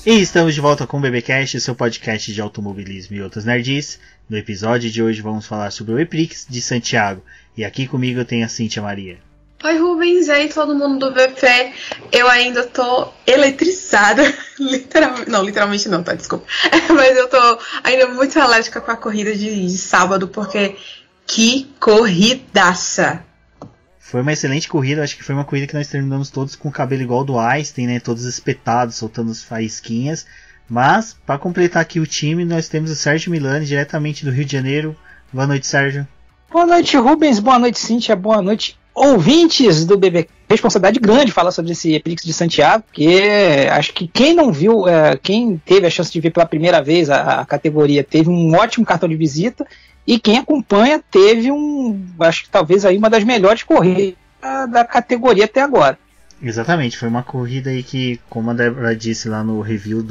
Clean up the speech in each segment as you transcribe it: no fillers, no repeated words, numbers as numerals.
E estamos de volta com o BBcast, seu podcast de automobilismo e outras nerds. No episódio de hoje vamos falar sobre o EPRIX de Santiago. E aqui comigo eu tenho a Cíntia Maria. Oi Rubens, e aí todo mundo do VP. Eu ainda tô eletrizada, literalmente não, tá, desculpa. Mas eu tô ainda muito alérgica com a corrida de sábado, porque que corridaça! Foi uma excelente corrida, acho que foi uma corrida que nós terminamos todos com o cabelo igual do Einstein, né? Todos espetados, soltando as faísquinhas. Mas, para completar aqui o time, nós temos o Sérgio Milani, diretamente do Rio de Janeiro. Boa noite, Sérgio. Boa noite, Rubens. Boa noite, Cíntia. Boa noite, ouvintes do BB. Responsabilidade grande falar sobre esse EPRIX de Santiago, porque acho que quem não viu, quem teve a chance de ver pela primeira vez a categoria, teve um ótimo cartão de visita. E quem acompanha teve acho que talvez aí uma das melhores corridas da categoria até agora. Exatamente, foi uma corrida aí que, como a Débora disse lá no review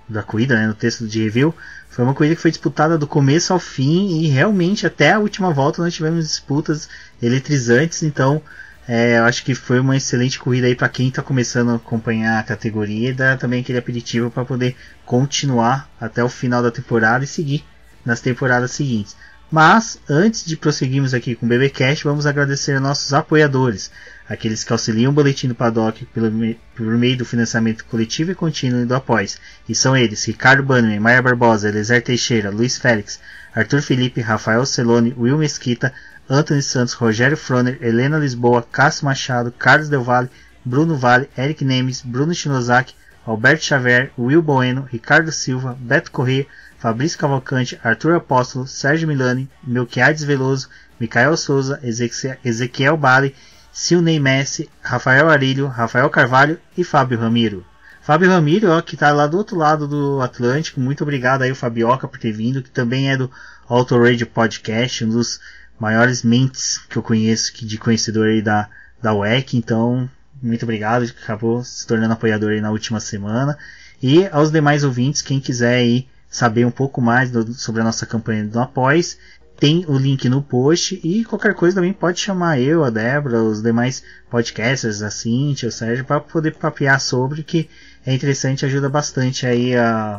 da corrida, né, no texto de review, foi uma corrida que foi disputada do começo ao fim e realmente até a última volta nós tivemos disputas eletrizantes, então eu acho que foi uma excelente corrida aí para quem está começando a acompanhar a categoria e dar também aquele aperitivo para poder continuar até o final da temporada e seguir nas temporadas seguintes. Mas, antes de prosseguirmos aqui com o BBcast, vamos agradecer a nossos apoiadores, aqueles que auxiliam o Boletim do Paddock por meio do financiamento coletivo e contínuo e do Apoies. E são eles: Ricardo Bannerman, Maia Barbosa, Elezer Teixeira, Luiz Félix, Arthur Felipe, Rafael Celone, Will Mesquita, Anthony Santos, Rogério Froner, Helena Lisboa, Cássio Machado, Carlos Del Valle, Bruno Vale, Eric Nemes, Bruno Shinozaki, Alberto Xavier, Will Bueno, Ricardo Silva, Beto Corrêa, Fabrício Cavalcante, Arthur Apóstolo, Sérgio Milani, Melquiades Veloso, Micael Souza, Ezequiel Bale, Silney Messi, Rafael Arilho, Rafael Carvalho e Fábio Ramiro. Fábio Ramiro, que está lá do outro lado do Atlântico, muito obrigado aí o Fabioca por ter vindo, que também é do Auto Radio Podcast, um dos maiores mentes que eu conheço, de conhecedor aí da WEC, então muito obrigado, acabou se tornando apoiador aí na última semana. E aos demais ouvintes, quem quiser aí saber um pouco mais sobre a nossa campanha do Apoies, tem o link no post e qualquer coisa também pode chamar eu, a Débora, os demais podcasters, a Cíntia, o Sérgio, para poder papear sobre, que é interessante, ajuda bastante aí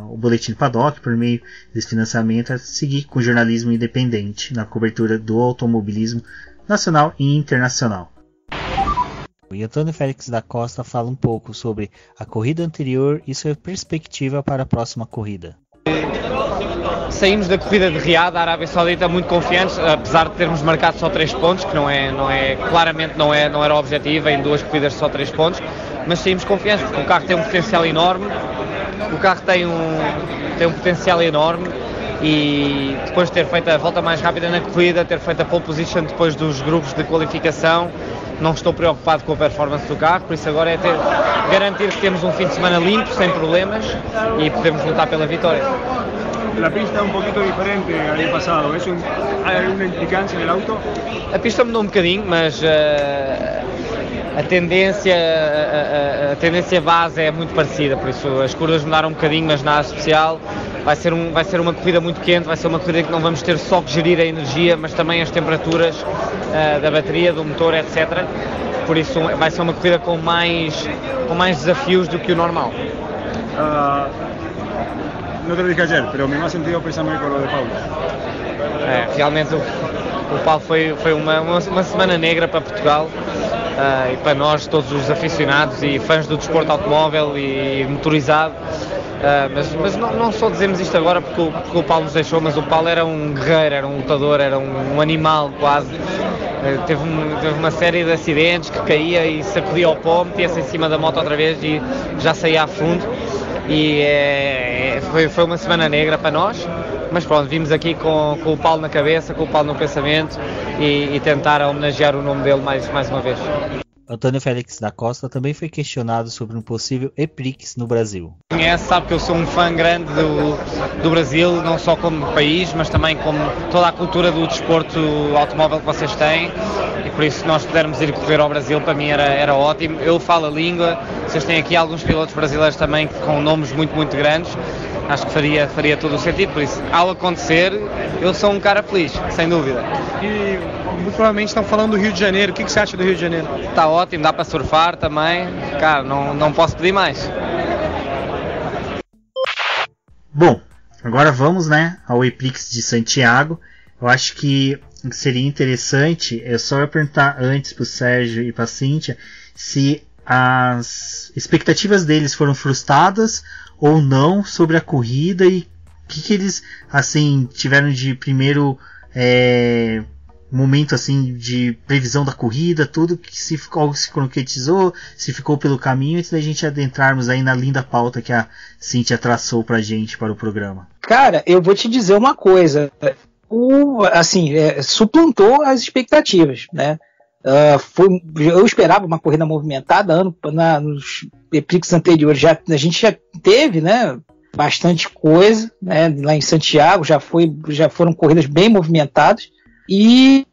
o Boletim do Paddock por meio desse financiamento a seguir com jornalismo independente na cobertura do automobilismo nacional e internacional. E Antônio Félix da Costa fala um pouco sobre a corrida anterior e sua perspectiva para a próxima corrida. Saímos da corrida de Riad, da Arábia Saudita, muito confiantes, apesar de termos marcado só 3 pontos, que claramente não era o objetivo, em 2 corridas só 3 pontos, mas saímos confiantes, porque o carro tem um potencial enorme, e depois de ter feito a volta mais rápida na corrida, ter feito a pole position depois dos grupos de qualificação, não estou preocupado com a performance do carro, por isso agora é garantir que temos um fim de semana limpo, sem problemas, e podemos lutar pela vitória. La pista un poquito diferente al año pasado, ¿hay alguna implicancia en el auto? A pista mudou um bocadinho, mas a tendência base é muito parecida, por isso as curvas mudaram um bocadinho, mas nada especial. Vai ser uma corrida muito quente, vai ser uma corrida que não vamos ter só que gerir a energia, mas também as temperaturas da bateria, do motor, etc. Por isso vai ser uma corrida com mais desafios do que o normal. No te lo dije ayer, pero me ha sentido precisamente con lo de Paulo. Realmente o Paulo foi uma semana negra para Portugal e para nós, todos os aficionados e fãs do desporto automóvel e motorizado. Mas não só dizemos isto agora porque o Paulo nos deixou, mas o Paulo era um guerreiro, era um lutador, era um animal quase. Teve uma série de acidentes que caía e sacudia ao pó, metia-se em cima da moto outra vez e já saía a fundo. E foi uma semana negra para nós, mas pronto, vimos aqui com o Paulo na cabeça, com o Paulo no pensamento e tentar homenagear o nome dele mais uma vez. Antônio Félix da Costa também foi questionado sobre um possível EPRIX no Brasil. Conhece, sabe que eu sou um fã grande do Brasil, não só como país, mas também como toda a cultura do desporto automóvel que vocês têm, e por isso se nós pudermos ir correr ao Brasil, para mim era ótimo. Eu falo a língua, vocês têm aqui alguns pilotos brasileiros também com nomes muito, muito grandes, acho que faria todo o sentido, por isso, ao acontecer, eu sou um cara feliz, sem dúvida. E muito provavelmente estão falando do Rio de Janeiro, o que você acha do Rio de Janeiro? Está ótimo, dá para surfar também, cara, não posso pedir mais. Bom, agora vamos, né, ao EPRIX de Santiago. Eu acho que seria interessante, eu só ia perguntar antes para o Sérgio e para a Cíntia se as expectativas deles foram frustradas ou não sobre a corrida e o que eles assim tiveram de primeiro momento assim de previsão da corrida, tudo que se concretizou, se ficou pelo caminho, antes da gente adentrarmos aí na linda pauta que a Cíntia traçou pra gente para o programa. Cara, eu vou te dizer uma coisa, suplantou as expectativas, né? Eu esperava uma corrida movimentada, nos EPRIX anteriores a gente já teve, né, bastante coisa, né, lá em Santiago já foram corridas bem movimentadas e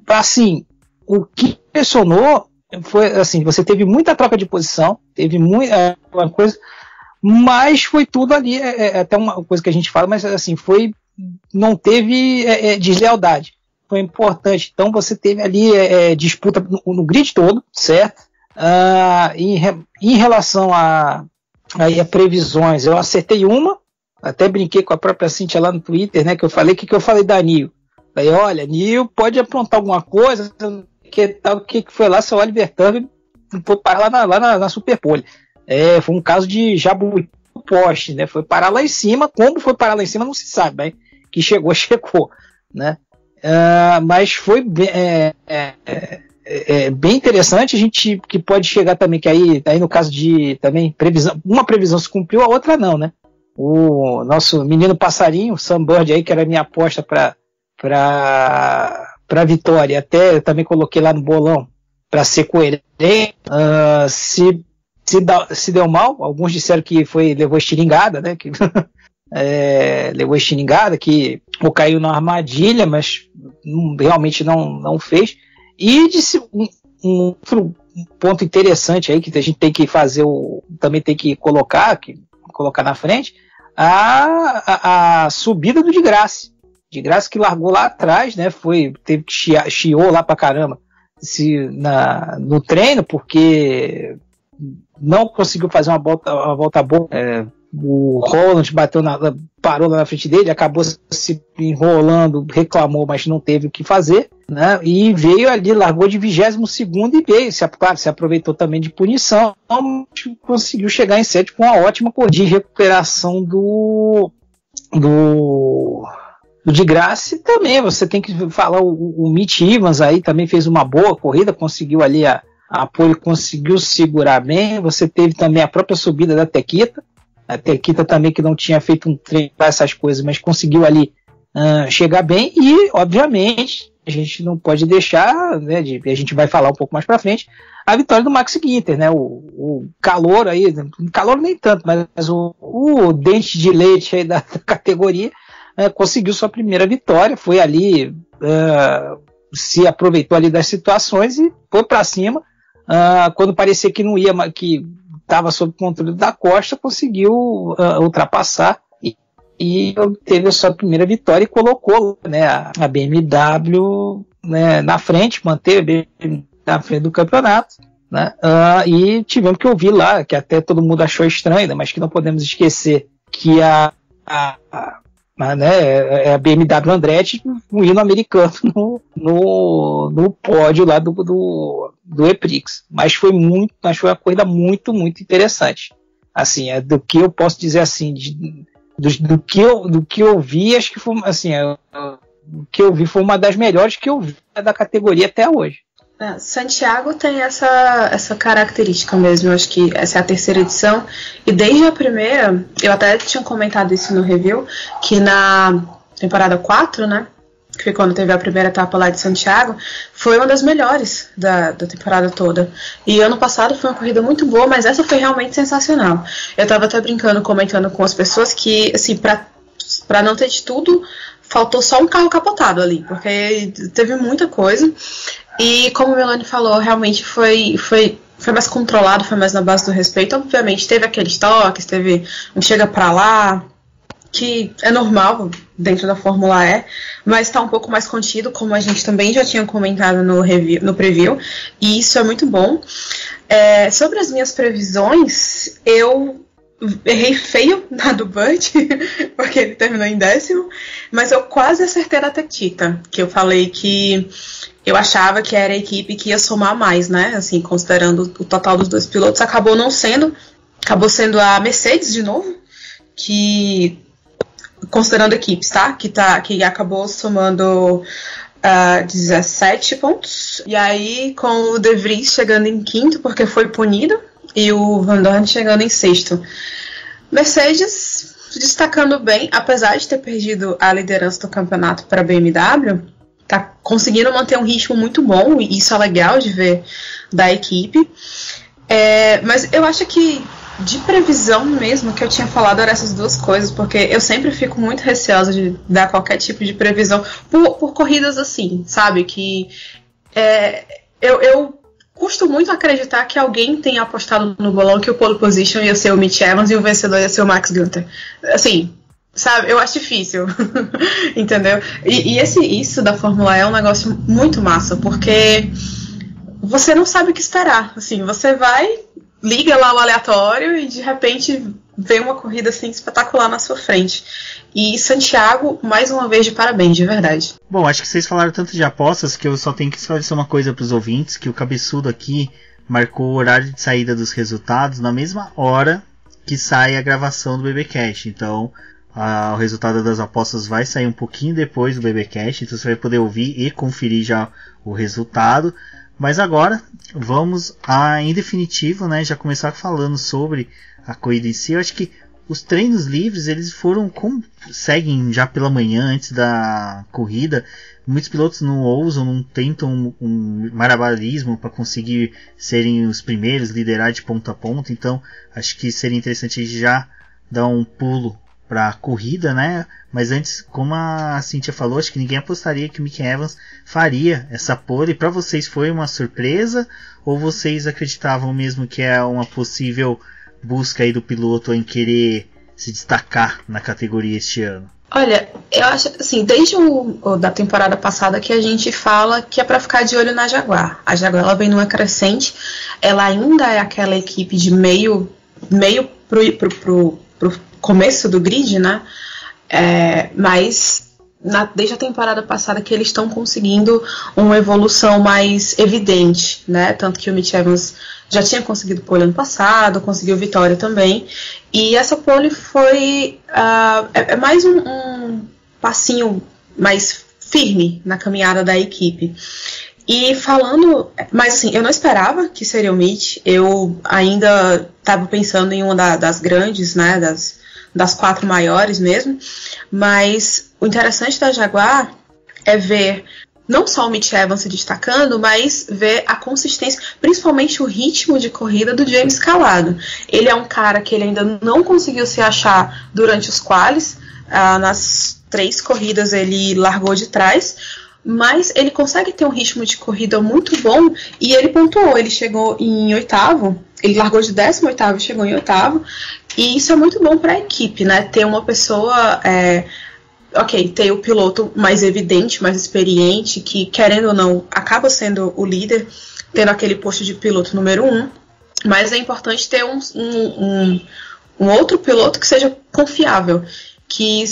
assim, o que impressionou foi assim, você teve muita troca de posição, teve muita coisa, mas foi tudo ali, até uma coisa que a gente fala, mas assim, não teve deslealdade. Foi importante. Então você teve ali disputa no grid todo, certo? Em relação a previsões, eu acertei uma, até brinquei com a própria Cíntia lá no Twitter, né? Que eu falei, que eu falei da Nil? Falei, olha, Nil pode aprontar alguma coisa, o que foi lá, seu Oliver Turner foi parar lá na Superpole. Foi um caso de jabuti no poste, né? Foi parar lá em cima, como foi parar lá em cima não se sabe, né? Que chegou, né? Mas foi bem interessante, a gente que pode chegar também, que aí no caso de também previsão, uma previsão se cumpriu, a outra não, né? O nosso menino passarinho, o Sam Bird aí, que era a minha aposta para vitória, até eu também coloquei lá no bolão para ser coerente, se deu mal, alguns disseram que levou estiringada, né? Que levou estiringada, que ou caiu na armadilha, mas realmente não fez. E disse um outro ponto interessante aí que a gente tem que fazer, também tem que colocar na frente, a subida do de Graça que largou lá atrás, né? Teve que chiou lá pra caramba no treino, porque não conseguiu fazer uma volta boa. O Roland parou lá na frente dele, acabou se enrolando, reclamou, mas não teve o que fazer, né? E veio ali, largou de 22º e veio, se aproveitou também de punição, conseguiu chegar em 7 com uma ótima corrida de recuperação do de Graça. E também você tem que falar, o Mitch Evans aí também fez uma boa corrida, conseguiu ali a pole, conseguiu segurar bem. Você teve também a própria subida da Tequita. A Tequita também, que não tinha feito um treino para essas coisas, mas conseguiu ali chegar bem. E, obviamente, a gente não pode deixar, né, a gente vai falar um pouco mais para frente, a vitória do Max Günther, né, o calor aí, calor nem tanto, mas o dente de leite aí da categoria, conseguiu sua primeira vitória, foi ali, se aproveitou ali das situações e foi para cima. Quando parecia que não ia, que estava sob controle da Costa, conseguiu ultrapassar e teve a sua primeira vitória e colocou, né, a BMW, né, na frente, manteve a BMW na frente do campeonato, né, e tivemos que ouvir lá, que até todo mundo achou estranho, né, mas que não podemos esquecer que a BMW Andretti, um hino americano no pódio lá do EPRIX, mas foi uma corrida muito, muito interessante. Assim, do que eu posso dizer assim, do que eu vi, acho que foi assim, o que eu vi foi uma das melhores que eu vi da categoria até hoje. Santiago tem essa característica mesmo, eu acho que essa é a terceira edição, e desde a primeira, eu até tinha comentado isso no review, que na temporada 4, né, que foi quando teve a primeira etapa lá de Santiago, foi uma das melhores da temporada toda. E ano passado foi uma corrida muito boa, mas essa foi realmente sensacional. Eu tava até comentando com as pessoas que, assim, pra não ter de tudo, faltou só um carro capotado ali, porque teve muita coisa. E como o Melanie falou, realmente foi mais controlado, foi mais na base do respeito. Obviamente teve aqueles toques, teve um chega pra lá, que é normal dentro da Fórmula E, mas está um pouco mais contido, como a gente também já tinha comentado no preview, e isso é muito bom. Sobre as minhas previsões, eu errei feio na do Bud, porque ele terminou em 10º, mas eu quase acertei na Tektita, que eu falei que eu achava que era a equipe que ia somar mais, né? Assim, considerando o total dos 2 pilotos, acabou não sendo, acabou sendo a Mercedes de novo, que, considerando equipes, tá? Que acabou somando 17 pontos, e aí com o De Vries chegando em 5º, porque foi punido, e o Van Dorn chegando em 6º. Mercedes destacando bem, apesar de ter perdido a liderança do campeonato para a BMW, tá conseguindo manter um ritmo muito bom, e isso é legal de ver da equipe. Mas eu acho que de previsão mesmo que eu tinha falado eram essas 2 coisas, porque eu sempre fico muito receosa de dar qualquer tipo de previsão por corridas assim, sabe? Que eu custo muito acreditar que alguém tenha apostado no bolão que o pole position ia ser o Mitch Evans e o vencedor ia ser o Max Günther. Assim, sabe? Eu acho difícil. Entendeu? E isso da Fórmula E é um negócio muito massa, porque você não sabe o que esperar. Assim, você vai, liga lá o aleatório e de repente vê uma corrida assim espetacular na sua frente. E Santiago, mais uma vez, de parabéns, de verdade. Bom, acho que vocês falaram tanto de apostas que eu só tenho que esclarecer uma coisa para os ouvintes, que o cabeçudo aqui marcou o horário de saída dos resultados na mesma hora que sai a gravação do BBcast. Então, o resultado das apostas vai sair um pouquinho depois do BBcast, então você vai poder ouvir e conferir já o resultado. Mas agora, vamos em definitivo, né, já começar falando sobre a corrida em si. Eu acho que os treinos livres, eles seguem já pela manhã, antes da corrida. Muitos pilotos não ousam, não tentam um malabarismo para conseguir serem os primeiros, liderar de ponta a ponta. Então, acho que seria interessante já dar um pulo para a corrida, né? Mas antes, como a Cíntia falou, acho que ninguém apostaria que o Mick Evans faria essa pole. Para vocês foi uma surpresa? Ou vocês acreditavam mesmo que é uma possível busca aí do piloto em querer se destacar na categoria este ano? Olha, eu acho assim, desde da temporada passada que a gente fala que é para ficar de olho na Jaguar. A Jaguar, ela vem numa crescente, ela ainda é aquela equipe de meio pro começo do grid, né? Mas desde a temporada passada que eles estão conseguindo uma evolução mais evidente, né? Tanto que o Mitch Evans já tinha conseguido pole ano passado, conseguiu vitória também, e essa pole foi mais um passinho mais firme na caminhada da equipe. E falando, mas assim, eu não esperava que seria o Mitch, eu ainda estava pensando em uma das grandes, né, das 4 maiores mesmo, mas o interessante da Jaguar é ver não só o Mitch Evans se destacando, mas ver a consistência, principalmente o ritmo de corrida do James Calado. Ele é um cara que ele ainda não conseguiu se achar durante os qualis, nas 3 corridas ele largou de trás, mas ele consegue ter um ritmo de corrida muito bom e ele pontuou, ele chegou em 8º, ele largou de 18º e chegou em 8º, e isso é muito bom para a equipe, né? Ter uma pessoa... ter o piloto mais evidente, mais experiente, que, querendo ou não, acaba sendo o líder, tendo aquele posto de piloto número 1, mas é importante ter um outro piloto que seja confiável, que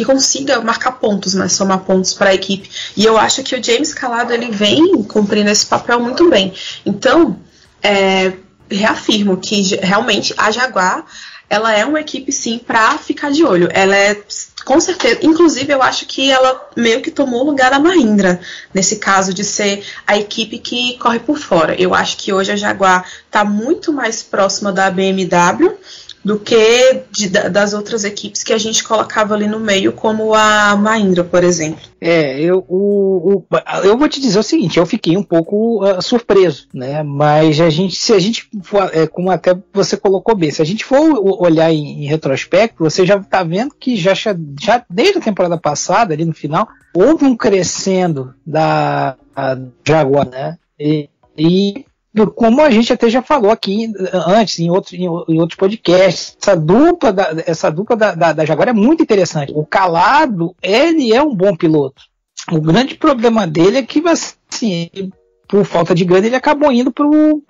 consiga marcar pontos, né, somar pontos para a equipe. E eu acho que o James Calado, ele vem cumprindo esse papel muito bem. Então, reafirmo que realmente a Jaguar, ela é uma equipe sim para ficar de olho. Ela é, com certeza, inclusive eu acho que ela meio que tomou o lugar da Mahindra, nesse caso de ser a equipe que corre por fora. Eu acho que hoje a Jaguar está muito mais próxima da BMW do que das outras equipes que a gente colocava ali no meio, como a Mahindra, por exemplo. Eu vou te dizer o seguinte, eu fiquei um pouco surpreso, né? Mas se a gente for, como até você colocou bem, se a gente for olhar em retrospecto, você já está vendo que já desde a temporada passada, ali no final, houve um crescendo da Jaguar, né? E como a gente até já falou aqui antes, em outros podcasts, essa dupla da Jaguar é muito interessante. O Calado, ele é um bom piloto. O grande problema dele é que, assim, por falta de grana, ele acabou indo pro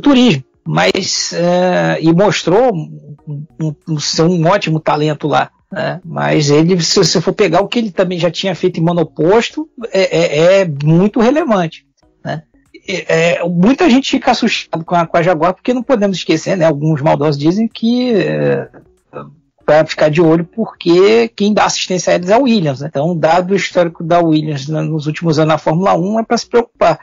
turismo, mas e mostrou um ótimo talento lá. Mas ele, se você for pegar o que ele também já tinha feito em monoposto, é muito relevante, né? Muita gente fica assustada com a Jaguar, porque não podemos esquecer, né? Alguns maldosos dizem que para ficar de olho, porque quem dá assistência a eles é o Williams, né? Então, dado o histórico da Williams nos últimos anos na Fórmula 1, é para se preocupar.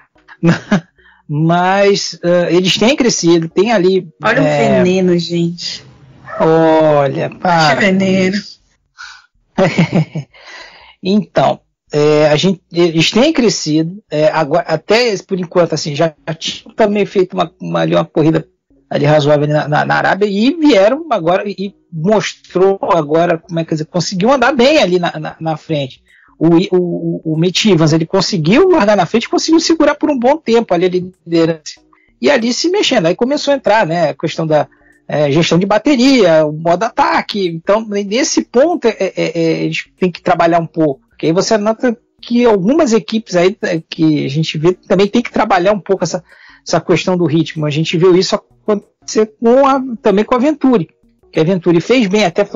Mas eles têm crescido, tem ali... Olha o veneno, gente. Olha, para. Que veneno. Então, eles têm crescido, agora, até por enquanto, assim, já tinham também feito uma corrida ali razoável na Arábia, e vieram agora e mostrou agora, como é que dizer, conseguiu andar bem ali na frente. O Mitch Evans, ele conseguiu largar na frente, conseguiu segurar por um bom tempo ali a liderança, e ali se mexendo, aí começou a entrar, né, a questão da gestão de bateria, o modo ataque. Então, nesse ponto, eles têm que trabalhar um pouco. Porque aí você nota que algumas equipes aí que a gente vê também tem que trabalhar um pouco essa questão do ritmo. A gente viu isso acontecer também com a Venturi. Que a Venturi fez bem, até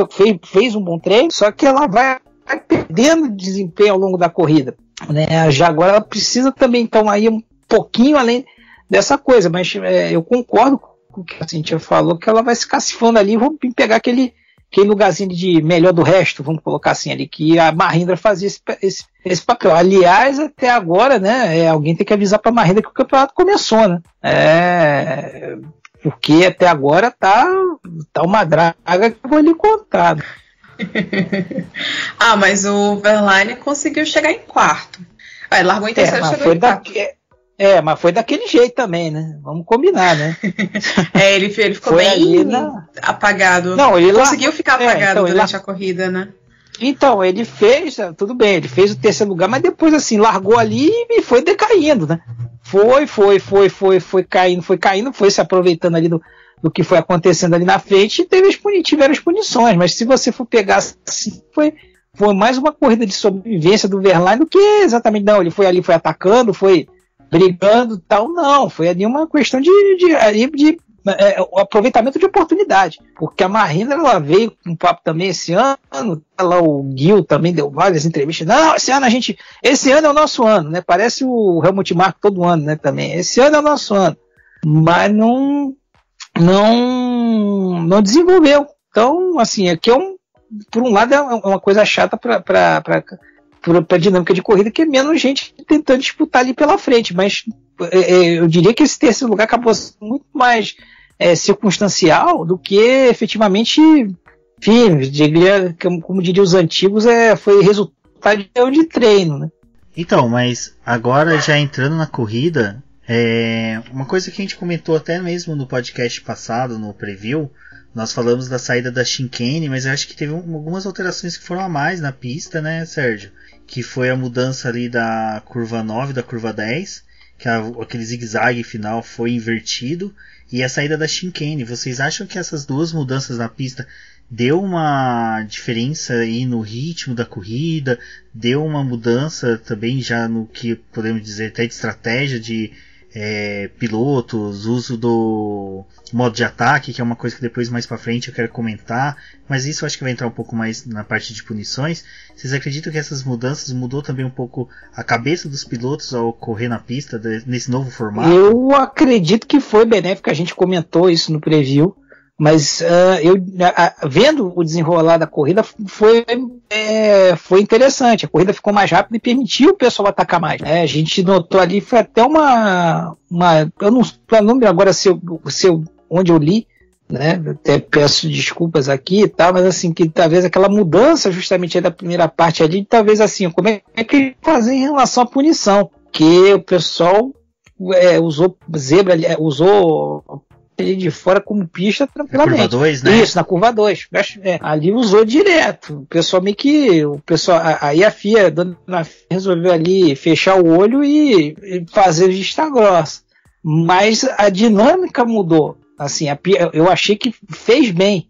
fez um bom treino, só que ela vai perdendo desempenho ao longo da corrida, né? A Jaguar, ela precisa também, então, aí um pouquinho além dessa coisa, mas eu concordo com o que a Cintia falou, que ela vai se cacifando ali, vamos pegar aquele lugarzinho de melhor do resto, vamos colocar assim ali, que a Mahindra fazia esse papel. Aliás, até agora, né, alguém tem que avisar para a Mahindra que o campeonato começou, né? Porque até agora tá uma draga que eu vou lhe contar. Mas o Verlaine conseguiu chegar em quarto. Largou em terceiro, chegou em quarto. Mas foi daquele jeito também, né? Vamos combinar, né? Ele ficou bem apagado. Não, ele conseguiu ficar apagado durante a corrida, né? Então, ele fez, tudo bem, ele fez o terceiro lugar, mas depois, assim, largou ali e foi decaindo, né? Foi caindo, foi se aproveitando ali do que foi acontecendo ali na frente e tiveram as punições, mas se você for pegar assim, foi mais uma corrida de sobrevivência do Verlaine do que exatamente, não, ele foi ali, foi atacando, foi brigando, tal, não, foi ali uma questão de aproveitamento de oportunidade, porque a Mahindra, ela veio com um papo também esse ano, lá o Gil também deu várias entrevistas, não, esse ano é o nosso ano, né, parece o Helmut Marko todo ano, né, também, esse ano é o nosso ano, mas não desenvolveu. Então, assim, aqui por um lado é uma coisa chata para a dinâmica de corrida, que é menos gente tentando disputar ali pela frente, mas eu diria que esse terceiro lugar acabou sendo muito mais circunstancial do que efetivamente, enfim, como diriam os antigos, foi resultado de treino, né? Então, mas agora já entrando na corrida, uma coisa que a gente comentou até mesmo no podcast passado, no preview, nós falamos da saída da chicane, mas eu acho que teve algumas alterações que foram a mais na pista, né, Sérgio? Que foi a mudança ali da curva 9 da curva 10, que aquele zigue-zague final foi invertido, e a saída da chicane. Vocês acham que essas duas mudanças na pista deu uma diferença aí no ritmo da corrida? Deu uma mudança também já no que podemos dizer até de estratégia de pilotos, uso do modo de ataque, que é uma coisa que depois mais pra frente eu quero comentar, mas isso eu acho que vai entrar um pouco mais na parte de punições. Vocês acreditam que essas mudanças mudou também um pouco a cabeça dos pilotos ao correr na pista nesse novo formato? Eu acredito que foi benéfico, a gente comentou isso no preview, mas vendo o desenrolar da corrida foi interessante. A corrida ficou mais rápida e permitiu o pessoal atacar mais. A gente notou ali, foi até eu não lembro agora onde eu li, né? Até peço desculpas aqui e tal, mas assim, que talvez aquela mudança justamente aí da primeira parte ali, talvez assim, como é que fazer em relação à punição? Que o pessoal usou zebra, usou de fora como pista tranquilamente. Na curva 2, né? Isso, na curva 2. Ali usou direto. O pessoal aí a FIA, resolveu ali fechar o olho e fazer vista grossa. Mas a dinâmica mudou. Assim, eu achei que fez bem.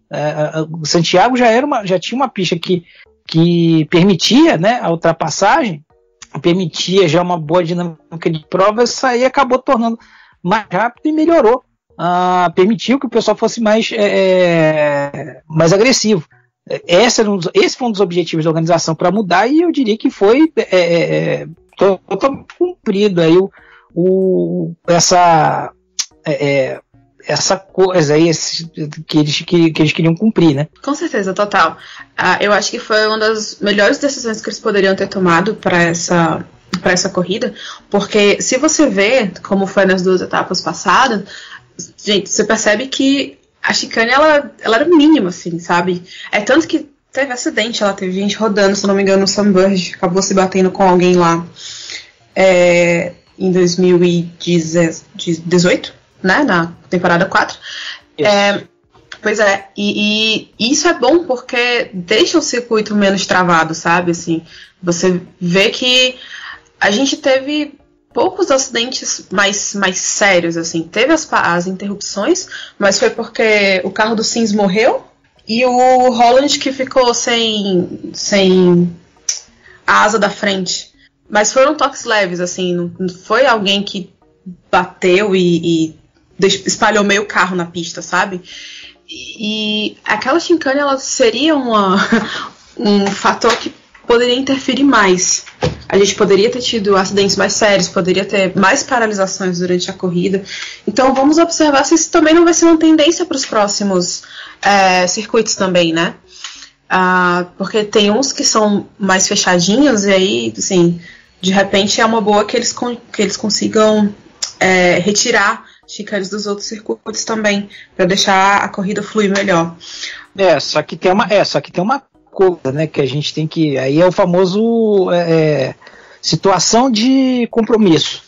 O Santiago já tinha uma pista que permitia, né, a ultrapassagem, permitia já uma boa dinâmica de prova, isso aí acabou tornando mais rápido e melhorou permitiu que o pessoal fosse mais agressivo. Esse foi um dos objetivos da organização para mudar, e eu diria que foi totalmente cumprido aí essa coisa aí que eles queriam cumprir, né? Com certeza, total. Eu acho que foi uma das melhores decisões que eles poderiam ter tomado para essa corrida, porque se você vê como foi nas 2 etapas passadas, gente, você percebe que a chicane ela era mínima, assim, sabe? É tanto que teve acidente, ela teve gente rodando, se não me engano, o Sam Burge acabou se batendo com alguém lá em 2018, né? Na temporada 4. Pois é, e isso é bom porque deixa o circuito menos travado, sabe? Assim, você vê que a gente teve poucos acidentes mais sérios, assim. Teve as interrupções, mas foi porque o carro do Sims morreu e o Holland que ficou sem a asa da frente. Mas foram toques leves, assim, não foi alguém que bateu e espalhou meio carro na pista, sabe? E aquela chicane, ela seria um fator que poderia interferir mais. A gente poderia ter tido acidentes mais sérios, poderia ter mais paralisações durante a corrida. Então vamos observar se isso também não vai ser uma tendência para os próximos circuitos também, né? Porque tem uns que são mais fechadinhos e aí, assim, de repente é uma boa que eles consigam retirar chicanes dos outros circuitos também, para deixar a corrida fluir melhor. Só que tem uma coisa, né, que a gente tem que... Aí é o famoso situação de compromisso.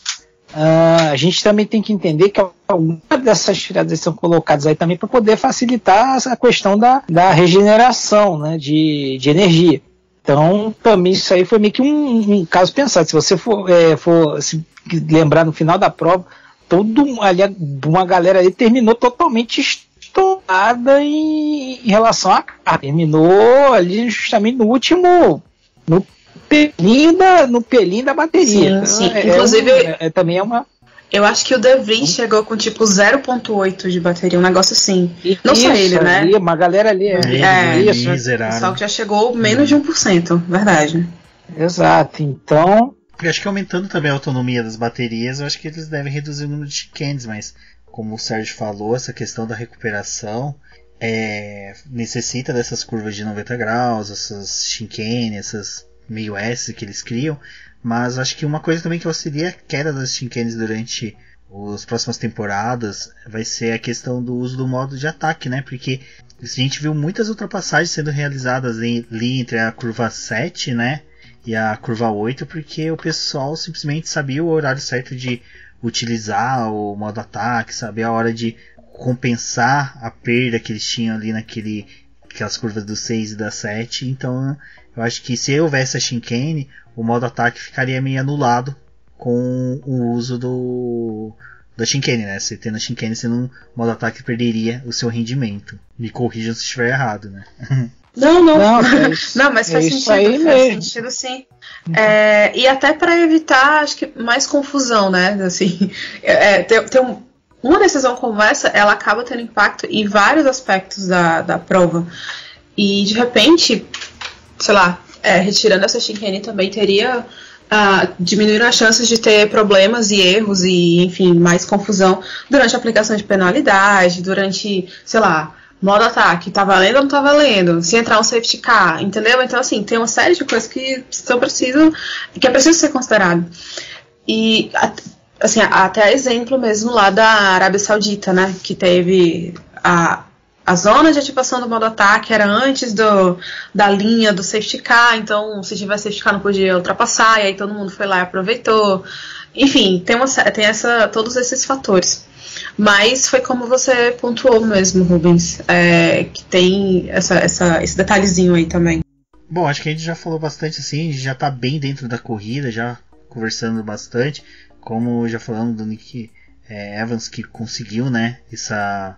A gente também tem que entender que algumas dessas tiradas são colocadas aí também para poder facilitar a questão da regeneração, né, de energia. Então, também isso aí foi meio que um caso pensado. Se você for se lembrar no final da prova, uma galera ali terminou totalmente estourada em relação a carro. Terminou ali justamente no último, no pelinho da bateria. Sim. Inclusive, também é uma... Eu acho que o De Vries chegou com tipo 0.8 de bateria, um negócio assim. Não só ele, né? Ali, uma galera ali. Isso. O pessoal que já chegou menos de 1%, verdade. Exato, então... Eu acho que aumentando também a autonomia das baterias, eu acho que eles devem reduzir o número de chicanes, mas como o Sérgio falou, essa questão da recuperação necessita dessas curvas de 90 graus, essas chicanes, essas meio S que eles criam, mas acho que uma coisa também que auxilia a queda das chicanes durante as próximas temporadas vai ser a questão do uso do modo de ataque, né? Porque a gente viu muitas ultrapassagens sendo realizadas ali entre a curva 7, né, e a curva 8, porque o pessoal simplesmente sabia o horário certo de utilizar o modo ataque, sabia a hora de compensar a perda que eles tinham ali aquelas curvas do 6 e da 7. Então eu acho que se houvesse a chicane, o modo ataque ficaria meio anulado com o uso da chicane, né? Você tendo a chicane, o modo ataque perderia o seu rendimento. Me corrijam se estiver errado, né? Não, mas faz sentido, sentido sim. E até para evitar, acho que mais confusão, né? Assim, uma decisão como essa, ela acaba tendo impacto em vários aspectos da prova. E de repente, sei lá, retirando essa chicane também teria diminuir as chances de ter problemas e erros e, enfim, mais confusão durante a aplicação de penalidade, durante, sei lá, modo ataque, tá valendo ou não tá valendo? Se entrar um safety car, entendeu? Então, assim, tem uma série de coisas que é preciso ser considerado. E, assim, até exemplo mesmo lá da Arábia Saudita, né? Que teve a zona de ativação do modo ataque era antes da linha do safety car, então se tivesse safety car não podia ultrapassar, e aí todo mundo foi lá e aproveitou. Enfim, tem todos esses fatores. Mas foi como você pontuou mesmo, Rubens, que tem esse detalhezinho aí também. Bom, acho que a gente já falou bastante assim, a gente já tá bem dentro da corrida, já conversando bastante, como já falamos do Nick Evans, que conseguiu, né, essa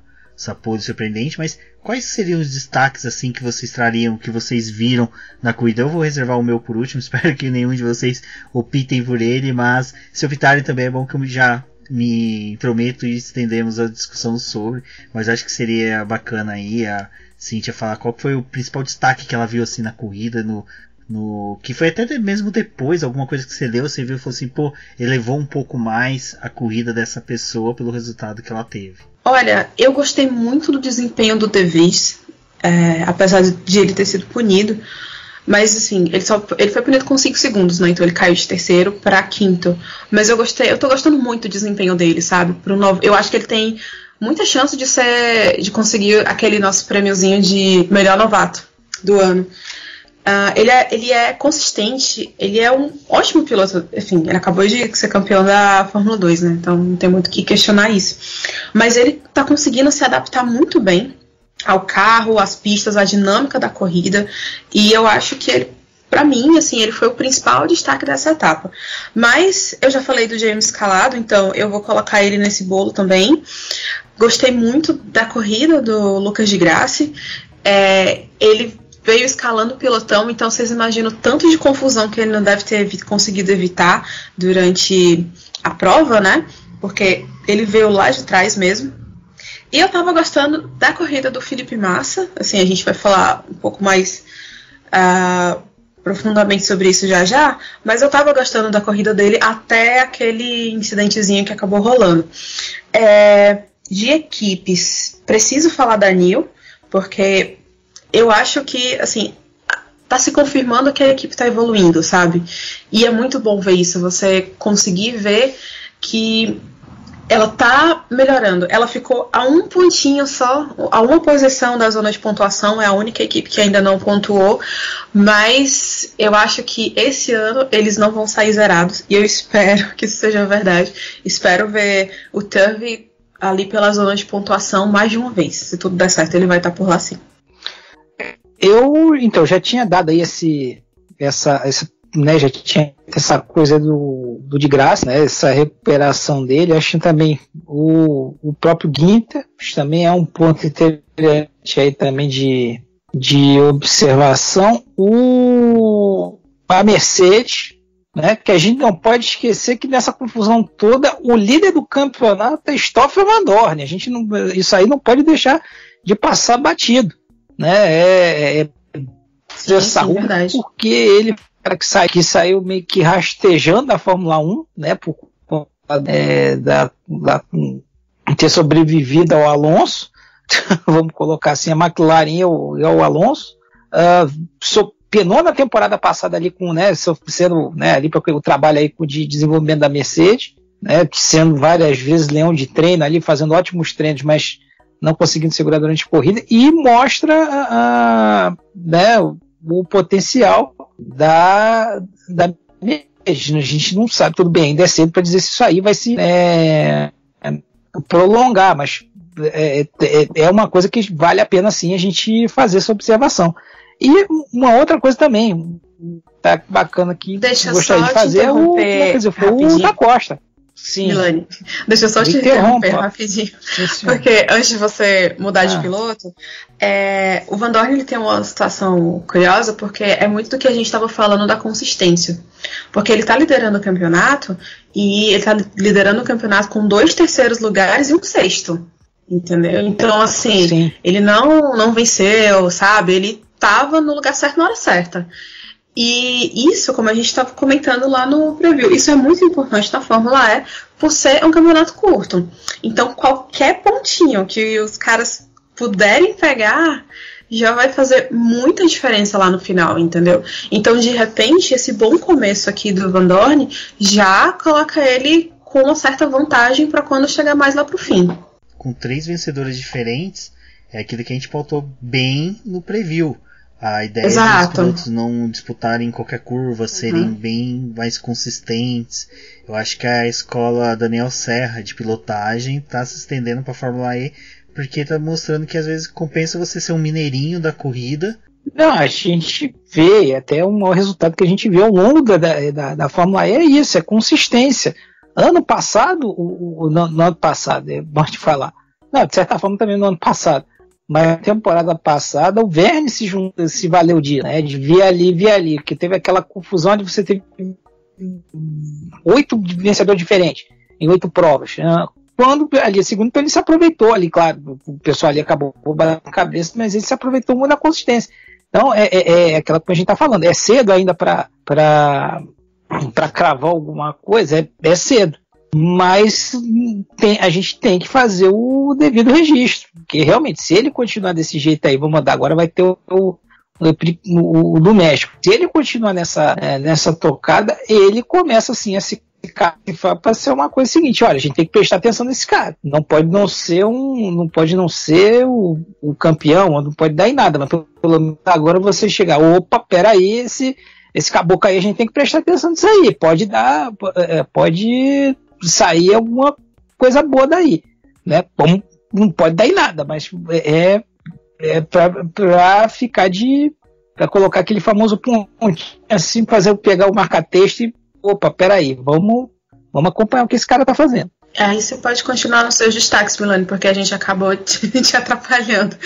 pole surpreendente, mas quais seriam os destaques assim que vocês trariam, que vocês viram na corrida? Eu vou reservar o meu por último, espero que nenhum de vocês optem por ele, mas se optarem também é bom que eu já me intrometo e estendemos a discussão sobre, mas acho que seria bacana aí a Cíntia falar qual foi o principal destaque que ela viu assim na corrida, que foi até mesmo depois, alguma coisa que você viu e falou assim, pô, elevou um pouco mais a corrida dessa pessoa pelo resultado que ela teve. Olha, eu gostei muito do desempenho do De Vries, apesar de ele ter sido punido, mas assim, ele foi punido com 5 segundos, né? Então ele caiu de terceiro para quinto. Mas eu tô gostando muito do desempenho dele, sabe? Eu acho que ele tem muita chance de conseguir aquele nosso prêmiozinho de melhor novato do ano. Ele é consistente, ele é um ótimo piloto. Enfim, ele acabou de ser campeão da Fórmula 2, né? Então não tem muito o que questionar isso. Mas ele tá conseguindo se adaptar muito bem ao carro, às pistas, à dinâmica da corrida. E eu acho que ele, pra mim, assim, ele foi o principal destaque dessa etapa. Mas eu já falei do James Calado, então eu vou colocar ele nesse bolo também. Gostei muito da corrida do Lucas de Grassi. Ele veio escalando o pelotão, então vocês imaginam o tanto de confusão que ele não deve ter conseguido evitar durante a prova, né? Porque ele veio lá de trás mesmo. E eu tava gostando da corrida do Felipe Massa. Assim, a gente vai falar um pouco mais profundamente sobre isso já, mas eu tava gostando da corrida dele até aquele incidentezinho que acabou rolando. De equipes, preciso falar da NIO, porque eu acho que, assim, tá se confirmando que a equipe tá evoluindo, sabe? E é muito bom ver isso, você conseguir ver que ela tá melhorando. Ela ficou a um pontinho só, a uma posição da zona de pontuação, é a única equipe que ainda não pontuou, mas eu acho que esse ano eles não vão sair zerados, e eu espero que isso seja verdade. Espero ver o Turvey ali pela zona de pontuação mais de uma vez. Se tudo der certo, ele vai estar por lá sim. Eu, então, já tinha dado aí né, já tinha essa coisa do de Grassi, né, essa recuperação dele. Acho também o próprio Ginter também é um ponto interessante aí também de observação. A Mercedes, né, que a gente não pode esquecer que nessa confusão toda o líder do campeonato é Stoffel Vandoorne. Isso aí não pode deixar de passar batido, né? Sim, verdade. Porque ele que saiu meio que rastejando da Fórmula 1, né, por ter sobrevivido ao Alonso, vamos colocar assim, a McLaren e o Alonso, penou na temporada passada ali com, né, sendo, né, ali para o trabalho aí de desenvolvimento da Mercedes, né, sendo várias vezes leão de treino ali, fazendo ótimos treinos, mas não conseguindo segurar durante a corrida, e mostra né, o potencial da Mercedes. A gente não sabe, tudo bem, ainda é cedo para dizer se isso aí vai se prolongar, mas é uma coisa que vale a pena sim a gente fazer essa observação. E uma outra coisa também tá bacana que gostaria de fazer foi o da Costa. Sim. Milani, deixa eu só te interromper rapidinho. Sim. Porque antes de você mudar de piloto, o Vandoorne ele tem uma situação curiosa, porque é muito do que a gente estava falando da consistência. Porque ele está liderando o campeonato, e ele está liderando o campeonato com 2 terceiros lugares e um 6º. Entendeu? Então, assim, sim, ele não venceu, sabe? Ele estava no lugar certo na hora certa. E isso, como a gente estava comentando lá no preview, isso é muito importante na Fórmula E, por ser um campeonato curto. Então, qualquer pontinho que os caras puderem pegar já vai fazer muita diferença lá no final, entendeu? Então, de repente, esse bom começo aqui do Vandoorne já coloca ele com uma certa vantagem para quando chegar mais lá pro fim. Com 3 vencedores diferentes, é aquilo que a gente pautou bem no preview. A ideia dos pilotos não disputarem qualquer curva, serem bem mais consistentes. Eu acho que a escola Daniel Serra de pilotagem está se estendendo para a Fórmula E, porque está mostrando que às vezes compensa você ser um mineirinho da corrida. Não, a gente vê, até um resultado que a gente vê ao longo da Fórmula E é isso, é consistência. Ano passado, no ano passado, é bom de falar. Não, de certa forma também no ano passado. Mas na temporada passada o Verne se valeu disso, né? De via ali, porque teve aquela confusão de você ter 8 vencedores diferentes. em 8 provas. Quando ali, segundo, ele se aproveitou ali, claro, o pessoal ali acabou batendo a cabeça, mas ele se aproveitou muito da consistência. Então, é aquela que a gente está falando, é cedo ainda para cravar alguma coisa, é cedo. Mas a gente tem que fazer o devido registro, porque realmente, se ele continuar desse jeito aí, vamos mandar, agora vai ter o do México. Se ele continuar nessa tocada, ele começa assim a se para ser uma coisa seguinte, olha, a gente tem que prestar atenção nesse cara. Não pode não ser o campeão, não pode dar em nada, mas pelo menos agora você chegar, opa, peraí, esse caboclo aí a gente tem que prestar atenção nisso aí. Pode sair alguma coisa boa daí, né? Não pode dar em nada, mas para ficar para colocar aquele famoso pontinho assim, pegar o marca-texto e opa, peraí, vamos acompanhar o que esse cara tá fazendo. Aí você pode continuar nos seus destaques, Milani, porque a gente acabou te atrapalhando.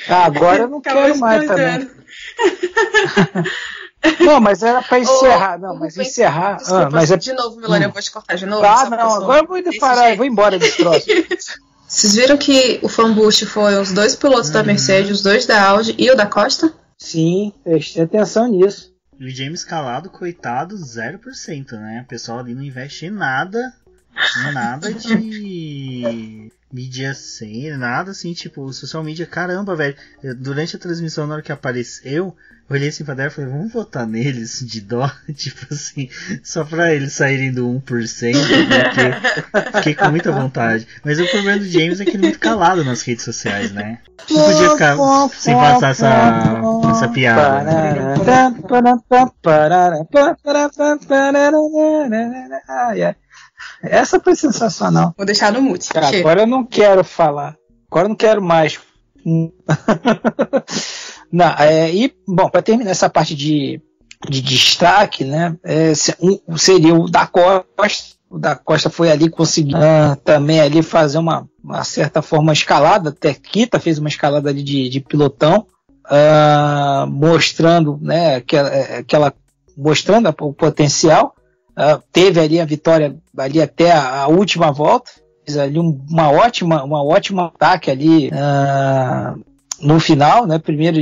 Agora eu não quero mais também. Não, mas era pra encerrar. Encerrar. Desculpa, de novo, Milani, eu vou te cortar de novo. Agora eu vou parar, eu vou embora desse troço. Vocês viram que o fanboost foi os 2 pilotos da Mercedes, os 2 da Audi e o da Costa? Sim, prestei atenção nisso. O James Calado, coitado, 0%, né? O pessoal ali não investe em nada de mídia cena, nada assim, tipo, social media, caramba, velho. Durante a transmissão, na hora que apareceu, eu olhei assim pra dela e falei, vamos votar neles de dó, tipo assim, só pra eles saírem do 1%, porque fiquei com muita vontade. Mas o problema do James é que ele é muito calado nas redes sociais, né? Não podia ficar sem passar essa piada. Essa foi sensacional. Vou deixar no mute. Agora eu não quero falar. Agora eu não quero mais. Não, bom, para terminar essa parte de destaque, né, seria o da Costa. O da Costa foi ali conseguir também ali fazer uma certa forma escalada, até Kita fez uma escalada ali de pilotão, mostrando, né, mostrando o potencial. Teve ali a vitória ali até a última volta, fez ali uma ótima ataque ali no final, né? Primeiro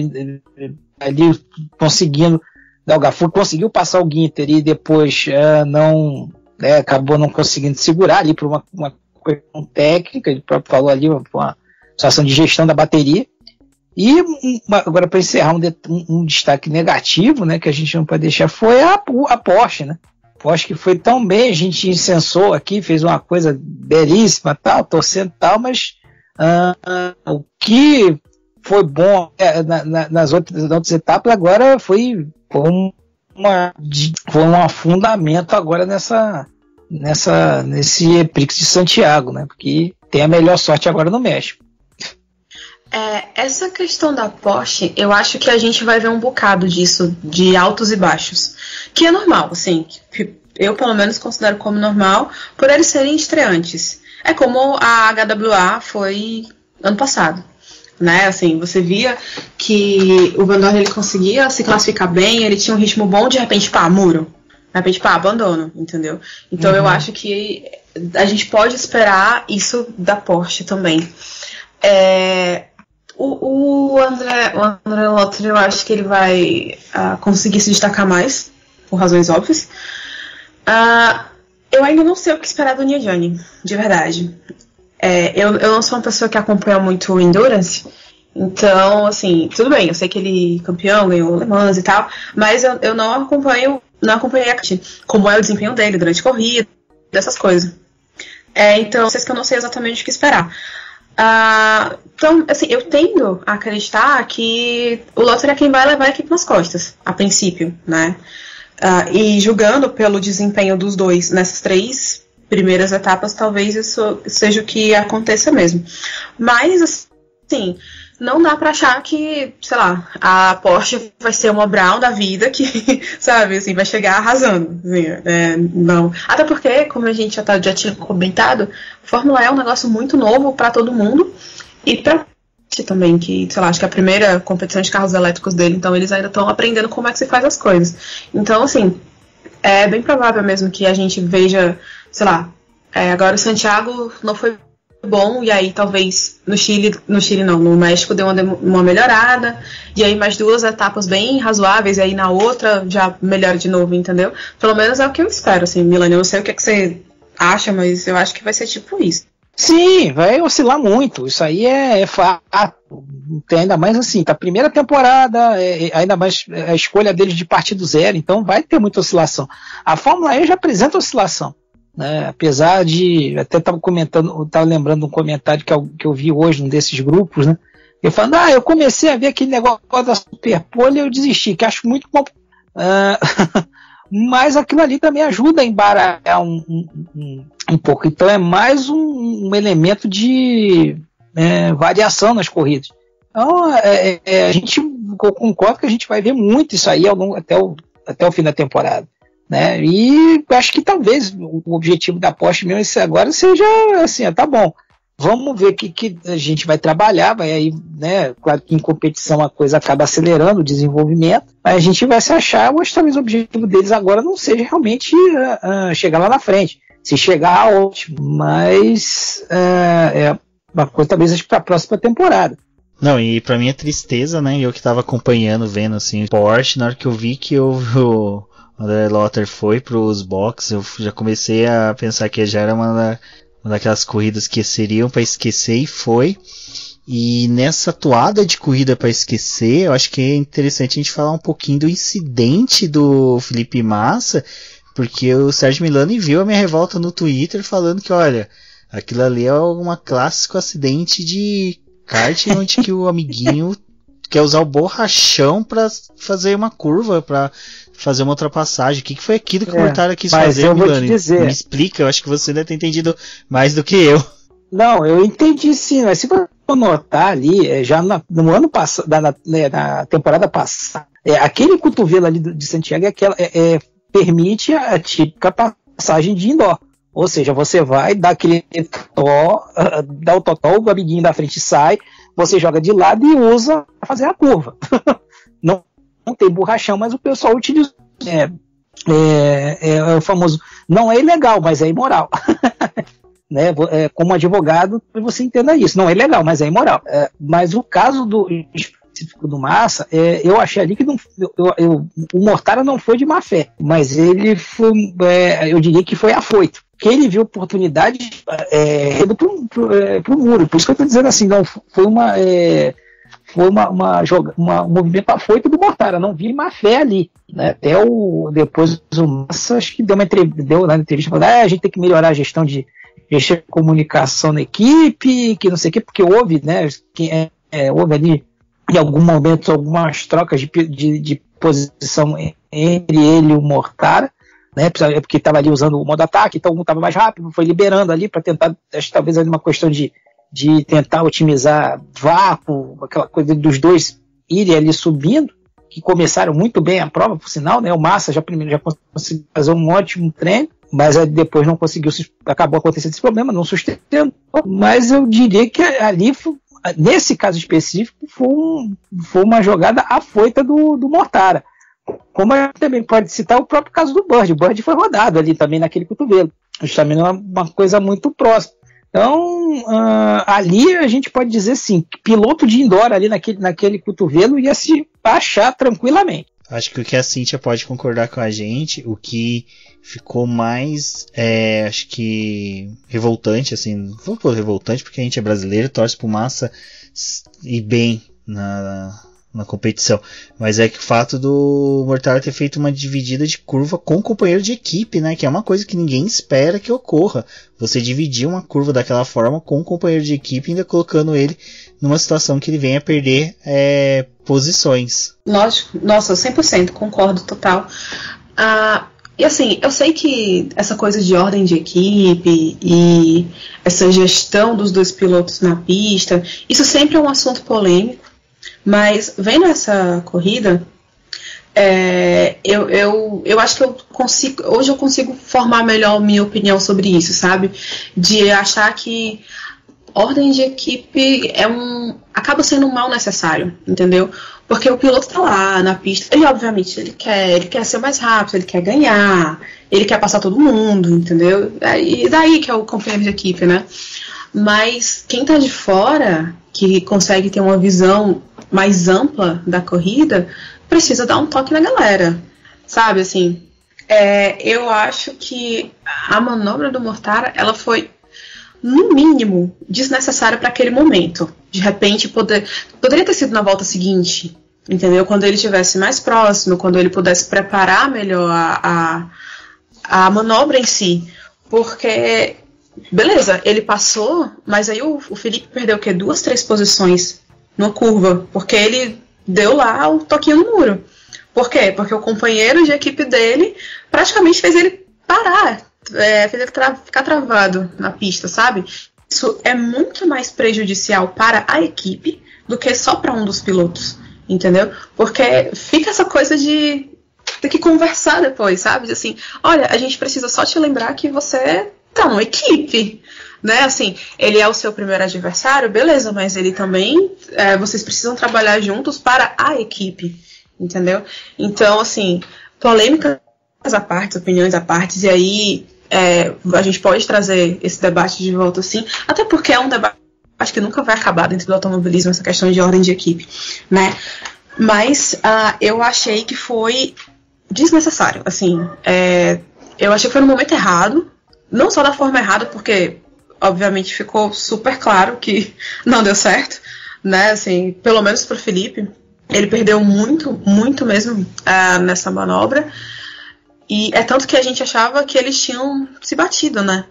ali conseguindo, o Gafur conseguiu passar o Ginter e depois acabou não conseguindo segurar ali por uma questão técnica, ele próprio falou ali, uma situação de gestão da bateria. E agora, para encerrar, um destaque negativo, né, que a gente não pode deixar, foi a Porsche, né? Porsche que foi tão bem, a gente incensou aqui, fez uma coisa belíssima, tal, torcendo tal, mas o que foi bom nas outras etapas agora foi um afundamento agora nesse Prix de Santiago, né? Porque tem a melhor sorte agora no México. Essa questão da Porsche, eu acho que a gente vai ver um bocado disso, de altos e baixos, que é normal, assim, eu pelo menos considero como normal, por eles serem estreantes. É como a HWA foi ano passado, né, assim, você via que o Van Dorn, ele conseguia se classificar bem, ele tinha um ritmo bom, de repente, muro, de repente, abandono, entendeu? Então eu acho que a gente pode esperar isso da Porsche também. O André Lottery, eu acho que ele vai conseguir se destacar mais, por razões óbvias. Eu ainda não sei o que esperar do Nijani, de verdade. Eu não sou uma pessoa que acompanha muito o Endurance, então, assim, tudo bem, eu sei que ele é campeão, ganhou Le Mans e tal, mas eu não acompanhei como é o desempenho dele durante a corrida, dessas coisas. Então, vocês que eu não sei exatamente o que esperar. Então, assim, eu tendo a acreditar que o Lottery é quem vai levar a equipe nas costas, a princípio, né? E julgando pelo desempenho dos dois nessas 3 primeiras etapas, talvez isso seja o que aconteça mesmo. Mas, assim, não dá pra achar que, sei lá, a Porsche vai ser uma Brown da vida que, sabe, assim, vai chegar arrasando. Assim, não. Até porque, como a gente já tinha comentado, Fórmula E é um negócio muito novo pra todo mundo e pra também, que, sei lá, acho que é a primeira competição de carros elétricos dele, então eles ainda estão aprendendo como é que se faz as coisas. Então, assim, é bem provável mesmo que a gente veja, sei lá, Agora o Santiago não foi bom, e aí talvez no México deu uma melhorada, e aí mais 2 etapas bem razoáveis, e aí na outra já melhora de novo, entendeu? Pelo menos é o que eu espero, assim, Milani, eu não sei o que você acha, mas eu acho que vai ser tipo isso. Sim, vai oscilar muito, isso aí é fato, ainda mais assim, tá primeira temporada, ainda mais a escolha deles de partir do zero, então vai ter muita oscilação. A Fórmula E já apresenta oscilação, né? Apesar de, até estava lembrando de um comentário que eu vi hoje num desses grupos, né? Eu falando, eu comecei a ver aquele negócio da Superpole e eu desisti, que acho muito bom. Mas aquilo ali também ajuda a embaralhar um pouco. Então é mais um elemento de variação nas corridas. Então eu concordo que a gente vai ver muito isso aí até o fim da temporada, né? E acho que talvez o objetivo da Porsche mesmo agora seja assim, tá bom, vamos ver o que a gente vai trabalhar, vai aí, né? Claro que em competição a coisa acaba acelerando o desenvolvimento, mas a gente vai se achar, mas talvez o objetivo deles agora não seja realmente chegar lá na frente. Se chegar, ótimo, mas uma coisa talvez para a próxima temporada. Não, e pra mim é tristeza, né? Eu que tava acompanhando, vendo assim, Porsche, na hora que eu vi que o André Lotter foi pros boxes, eu já comecei a pensar que já era uma daquelas corridas que seriam para esquecer, e foi. E nessa toada de corrida para esquecer, eu acho que é interessante a gente falar um pouquinho do incidente do Felipe Massa, porque o Sérgio Milani viu a minha revolta no Twitter falando que, olha, aquilo ali é um clássico acidente de kart onde que o amiguinho quer usar o borrachão para fazer uma curva, para fazer uma ultrapassagem. O que foi aquilo que o Mortara quis fazer, Milani? Me explica, eu acho que você deve ter entendido mais do que eu. Não, eu entendi sim, mas se você notar ali, já no ano passado, na temporada passada, aquele cotovelo ali de Santiago permite a típica passagem de indoor. Ou seja, você vai dar aquele dá o totó, o amiguinho da frente sai, você joga de lado e usa para fazer a curva. Não tem borrachão, mas o pessoal utiliza. É o famoso, não é ilegal, mas é imoral. Né? Como advogado, você entenda isso. Não é ilegal, mas é imoral. Mas o caso específico do Massa, eu achei ali que o Mortara não foi de má fé, mas ele foi, eu diria que foi afoito, que ele viu oportunidade indo pro muro. Por isso que eu estou dizendo assim, não foi um movimento afoito do Mortara, não vi má fé ali, né? Até depois o Massa, acho que deu na entrevista, falando, a gente tem que melhorar a gestão de comunicação na equipe, que não sei o que, porque houve, né, houve ali em algum momento algumas trocas de posição entre ele e o Mortara, né, porque estava ali usando o modo ataque, então um estava mais rápido, foi liberando ali para tentar, acho que talvez ali uma questão de tentar otimizar vácuo, aquela coisa dos dois irem ali subindo, que começaram muito bem a prova, por sinal, né, o Massa já conseguiu fazer um ótimo treino, mas depois não conseguiu, acabou acontecendo esse problema, não sustentou, mas eu diria que ali, nesse caso específico, foi uma jogada afoita do Mortara. Como a gente também pode citar o próprio caso do Bird. O Bird foi rodado ali também naquele cotovelo, justamente uma coisa muito próxima. Então, ali a gente pode dizer sim, que piloto de indoor ali naquele cotovelo ia se achar tranquilamente. Acho que o que a Cíntia pode concordar com a gente, o que ficou mais, acho que revoltante, assim, vou pôr revoltante porque a gente é brasileiro, torce pro Massa e bem na competição, mas é que o fato do Mortara ter feito uma dividida de curva com o companheiro de equipe, né, que é uma coisa que ninguém espera que ocorra, você dividir uma curva daquela forma com o companheiro de equipe, ainda colocando ele numa situação que ele venha a perder posições. Lógico, nossa, 100%, concordo total. E assim, eu sei que essa coisa de ordem de equipe e essa gestão dos dois pilotos na pista, isso sempre é um assunto polêmico, mas vendo essa corrida, eu acho que hoje eu consigo formar melhor minha opinião sobre isso, sabe? De achar que ordem de equipe acaba sendo um mal necessário, entendeu? Porque o piloto tá lá na pista, ele obviamente ele quer ser mais rápido, ele quer ganhar, ele quer passar todo mundo, entendeu? E daí que é o companheiro de equipe, né? Mas quem tá de fora, que consegue ter uma visão mais ampla da corrida, precisa dar um toque na galera, sabe, assim. Eu acho que a manobra do Mortara, ela foi, no mínimo, desnecessária para aquele momento. De repente, poderia ter sido na volta seguinte, entendeu? Quando ele estivesse mais próximo, quando ele pudesse preparar melhor a manobra em si. Porque, beleza, ele passou, mas aí o Felipe perdeu o quê? 2, 3 posições numa curva, porque ele deu lá o toquinho no muro. Por quê? Porque o companheiro de equipe dele praticamente fez ele parar, fez ele ficar travado na pista, sabe? Isso é muito mais prejudicial para a equipe do que só para um dos pilotos, entendeu? Porque fica essa coisa de ter que conversar depois, sabe? Assim, olha, a gente precisa só te lembrar que você tá numa equipe, né? Assim, ele é o seu primeiro adversário, beleza, mas ele também, vocês precisam trabalhar juntos para a equipe, entendeu? Então, assim, polêmicas à parte, opiniões à parte, e aí a gente pode trazer esse debate de volta, assim, até porque é um debate que nunca vai acabar dentro do automobilismo, essa questão de ordem de equipe, né? Mas eu achei que foi desnecessário, assim, eu achei que foi no momento errado, não só da forma errada, porque obviamente ficou super claro que não deu certo, né? Assim, pelo menos para o Felipe, ele perdeu muito, muito mesmo nessa manobra. E é tanto que a gente achava que eles tinham se batido, né?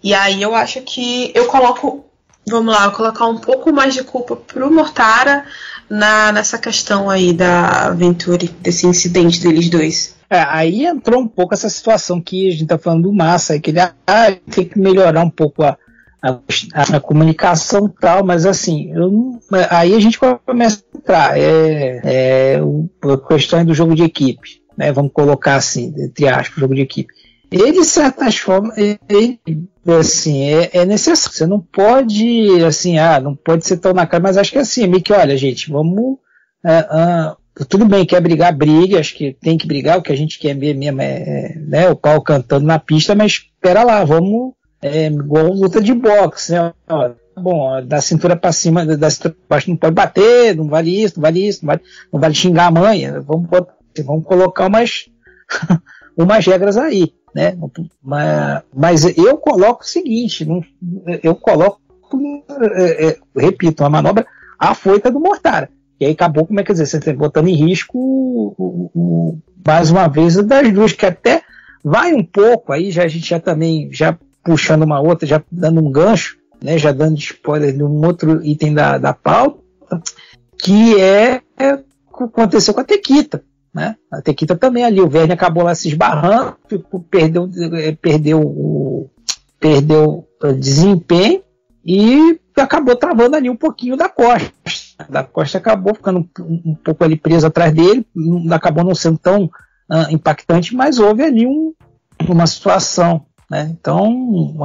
E aí eu acho que eu colocar um pouco mais de culpa pro Mortara nessa questão aí da Venturi, desse incidente deles dois. Aí entrou um pouco essa situação que a gente tá falando do Massa, que ele tem que melhorar um pouco a comunicação e tal, mas assim, aí a gente começa a entrar, a questão do jogo de equipe, né? Vamos colocar assim, entre aspas, jogo de equipe. Ele, de certas formas, assim, é necessário. Você não pode, assim, não pode ser tão na cara, mas acho que assim, meio que, olha, gente, vamos, tudo bem, quer brigar, brigue, acho que tem que brigar, o que a gente quer mesmo né, o pau cantando na pista, mas espera lá, vamos, igual luta de boxe, né? Bom, da cintura para cima, da cintura para baixo não pode bater, não vale isso, não vale xingar a mãe, vamos colocar umas regras aí, né? Mas eu coloco o seguinte, repito, uma manobra afoita do Mortara. E aí acabou, como é que dizer, você está botando em risco mais uma vez das duas, que até vai um pouco, aí a gente já também, já puxando uma outra, já dando um gancho, né, já dando spoiler de um outro item da pauta, que aconteceu com a Tequita, né? A Tequita também ali, o Verne acabou lá se esbarrando, perdeu o desempenho e acabou travando ali um pouquinho da Costa. Da Costa acabou ficando um pouco ali preso atrás dele, acabou não sendo tão impactante, mas houve ali uma situação, né? Então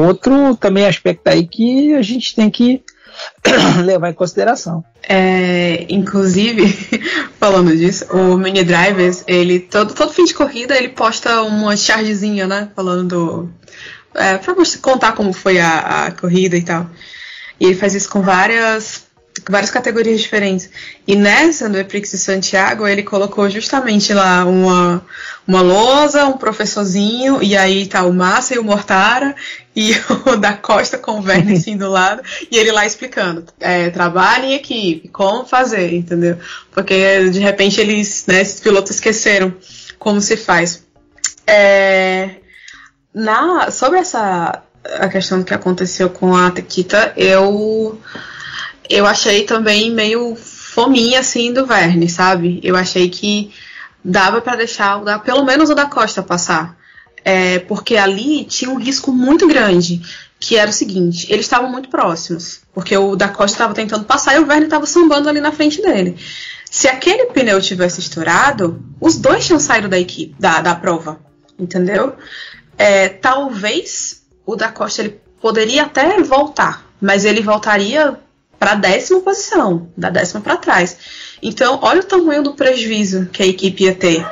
outro também aspecto aí que a gente tem que levar em consideração. Inclusive, falando disso, o Mini Drivers, ele todo fim de corrida ele posta uma chargezinha, né? Falando pra você contar como foi a corrida e tal. E ele faz isso com várias categorias diferentes. E nessa, no Eprix de Santiago, ele colocou justamente lá uma lousa, um professorzinho, e aí tá o Massa e o Mortara, e o da Costa com o Verne assim do lado, e ele lá explicando, trabalho em equipe, como fazer, entendeu? Porque de repente eles, né, esses pilotos esqueceram como se faz. Sobre a questão que aconteceu com a Tequita, eu achei também meio fominha assim do Verne, sabe? Eu achei que dava para deixar pelo menos o da Costa passar, porque ali tinha um risco muito grande, que era o seguinte, eles estavam muito próximos, porque o da Costa estava tentando passar e o Verne estava sambando ali na frente dele. Se aquele pneu tivesse estourado, os dois tinham saído da equipe, da prova, entendeu? Talvez o da Costa ele poderia até voltar, mas ele voltaria para a 10ª posição, da 10ª para trás. Então, olha o tamanho do prejuízo que a equipe ia ter.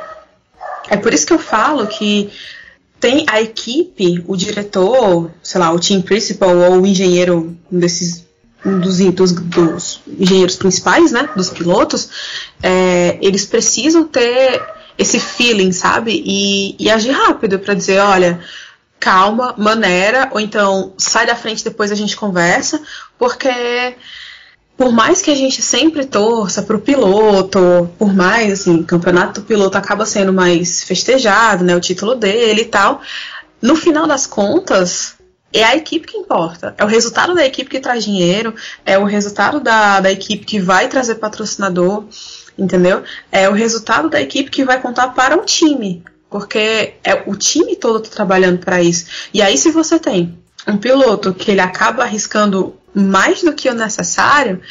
É por isso que eu falo que tem a equipe, o diretor, sei lá, o team principal ou o engenheiro dos engenheiros principais, né, dos pilotos, eles precisam ter esse feeling, sabe, e agir rápido para dizer, olha, calma, maneira, ou então sai da frente, depois a gente conversa, porque por mais que a gente sempre torça pro piloto, por mais, assim, o campeonato do piloto acaba sendo mais festejado, né, o título dele e tal, no final das contas, é a equipe que importa, é o resultado da equipe que traz dinheiro, é o resultado da equipe que vai trazer patrocinador, entendeu? É o resultado da equipe que vai contar para o time, porque é o time todo tá trabalhando para isso. E aí, se você tem um piloto que ele acaba arriscando mais do que o necessário,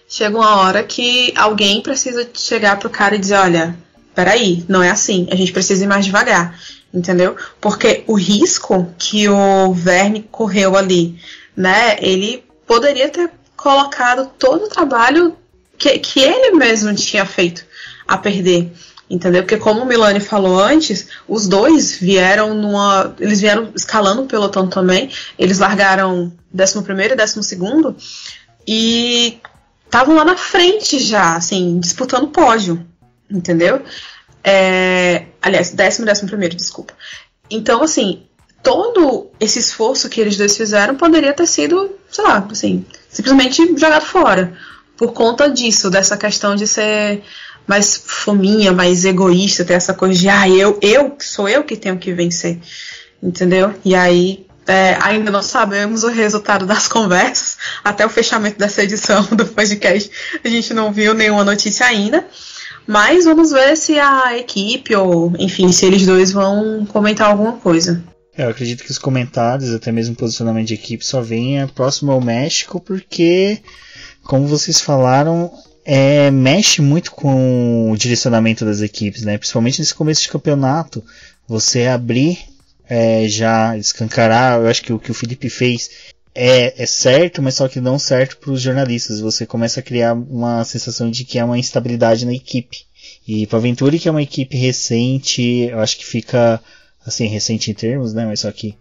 chega uma hora que alguém precisa chegar pro cara e dizer, olha, peraí, não é assim, a gente precisa ir mais devagar, entendeu? Porque o risco que o Vergne correu ali, né, ele poderia ter colocado todo o trabalho que ele mesmo tinha feito a perder, entendeu? Porque como o Milani falou antes, os dois eles vieram escalando o pelotão também, eles largaram 11º e 12º e estavam lá na frente já, assim, disputando pódio, entendeu? Aliás, 10º e 11º, desculpa. Então, assim, todo esse esforço que eles dois fizeram poderia ter sido, sei lá, assim, simplesmente jogado fora, por conta disso, dessa questão de ser mais fominha, mais egoísta, ter essa coisa de, sou eu que tenho que vencer, entendeu? E aí, ainda não sabemos o resultado das conversas, até o fechamento dessa edição do podcast, a gente não viu nenhuma notícia ainda, mas vamos ver se a equipe, ou enfim, se eles dois vão comentar alguma coisa. Eu acredito que os comentários, até mesmo o posicionamento de equipe, só venha próximo ao México, porque, como vocês falaram, mexe muito com o direcionamento das equipes, né? Principalmente nesse começo de campeonato, você abrir, já escancarar, eu acho que o que o Felipe fez é certo, mas só que não certo para os jornalistas. Você começa a criar uma sensação de que há uma instabilidade na equipe. E para a Venturi, que é uma equipe recente, eu acho que fica, assim, recente em termos, né? Mas só que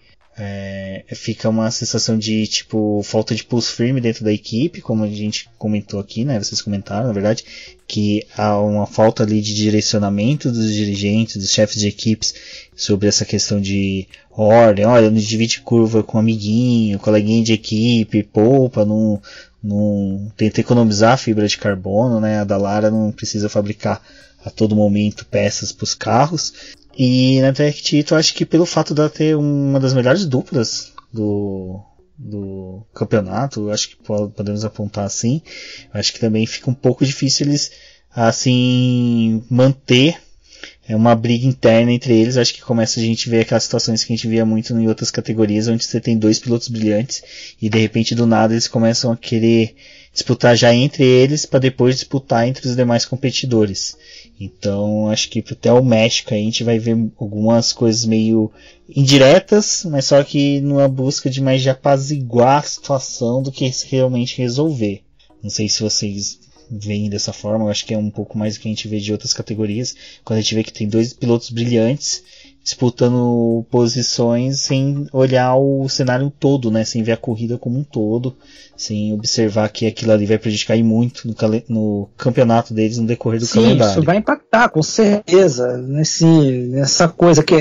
fica uma sensação de, tipo, falta de pulso firme dentro da equipe, como a gente comentou aqui, né? Vocês comentaram, na verdade, que há uma falta ali de direcionamento dos dirigentes, dos chefes de equipes, sobre essa questão de ordem, olha, não divide curva com amiguinho, coleguinha de equipe, poupa, não tenta economizar a fibra de carbono, né? A Dallara não precisa fabricar a todo momento peças para os carros. E na Tech Tito, eu acho que pelo fato de ela ter uma das melhores duplas do campeonato, eu acho que podemos apontar assim, eu acho que também fica um pouco difícil eles, assim, manter uma briga interna entre eles. Acho que começa a gente ver aquelas situações que a gente via muito em outras categorias, onde você tem dois pilotos brilhantes e de repente do nada eles começam a querer disputar já entre eles para depois disputar entre os demais competidores. Então acho que até o México a gente vai ver algumas coisas meio indiretas, mas só que numa busca de mais de apaziguar a situação do que realmente resolver. Não sei se vocês veem dessa forma, eu acho que é um pouco mais do que a gente vê de outras categorias, quando a gente vê que tem dois pilotos brilhantes disputando posições sem olhar o cenário todo, né? Sem ver a corrida como um todo, sem observar que aquilo ali vai prejudicar muito no campeonato deles no decorrer do calendário. Isso vai impactar, com certeza, nessa coisa que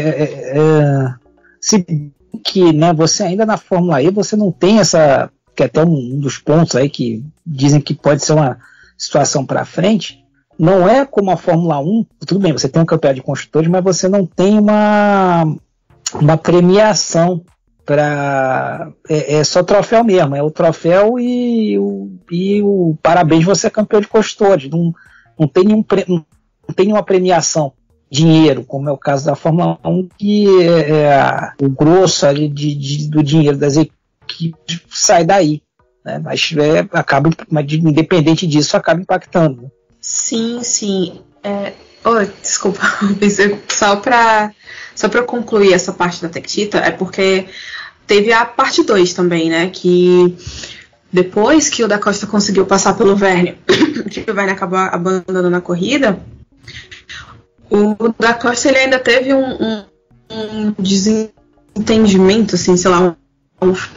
se que, né, você ainda na Fórmula E você não tem essa, que é até um dos pontos aí que dizem que pode ser uma situação para frente. Não é como a Fórmula 1, tudo bem, você tem um campeonato de construtores, mas você não tem uma premiação para. É só troféu mesmo, é o troféu e o parabéns, você é campeão de construtores. Não tem nenhuma premiação, dinheiro, como é o caso da Fórmula 1, que o grosso ali do dinheiro das equipes sai daí, né? Mas independente disso, acaba impactando. Sim. Desculpa, só para concluir essa parte da Tech Tito, é porque teve a parte 2 também, né? Que depois que o Da Costa conseguiu passar pelo Verne, que o Verne acabou abandonando a corrida, o Da Costa ele ainda teve um desentendimento, assim, sei lá,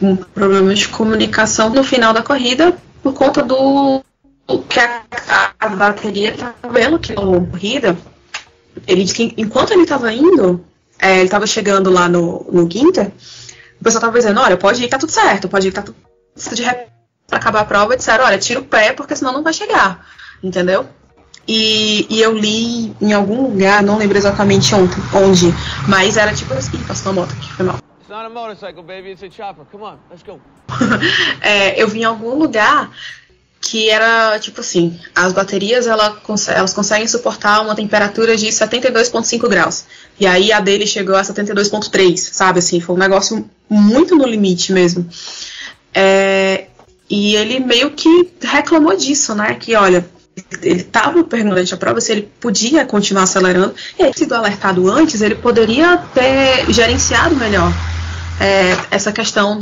um problema de comunicação no final da corrida por conta do que a bateria estava vendo que a corrida. Ele disse que enquanto ele estava indo, ele estava chegando lá no Ginter, o pessoal estava dizendo, olha, pode ir que tá tudo certo, pode ir que tá tudo certo. De repente, para acabar a prova, disseram, olha, tira o pé porque senão não vai chegar, entendeu? E eu li em algum lugar, não lembro exatamente onde, mas era tipo assim, passou uma moto aqui, foi mal. It's not a motorcycle, baby, it's a chopper. Come on, let's go. Eu vi em algum lugar que era tipo assim, as baterias elas conseguem suportar uma temperatura de 72,5 graus. E aí a dele chegou a 72,3, sabe? Assim, foi um negócio muito no limite mesmo. E ele meio que reclamou disso, né? Que olha, ele estava perguntando durante a prova se ele podia continuar acelerando. E aí, sido alertado antes, ele poderia ter gerenciado melhor essa questão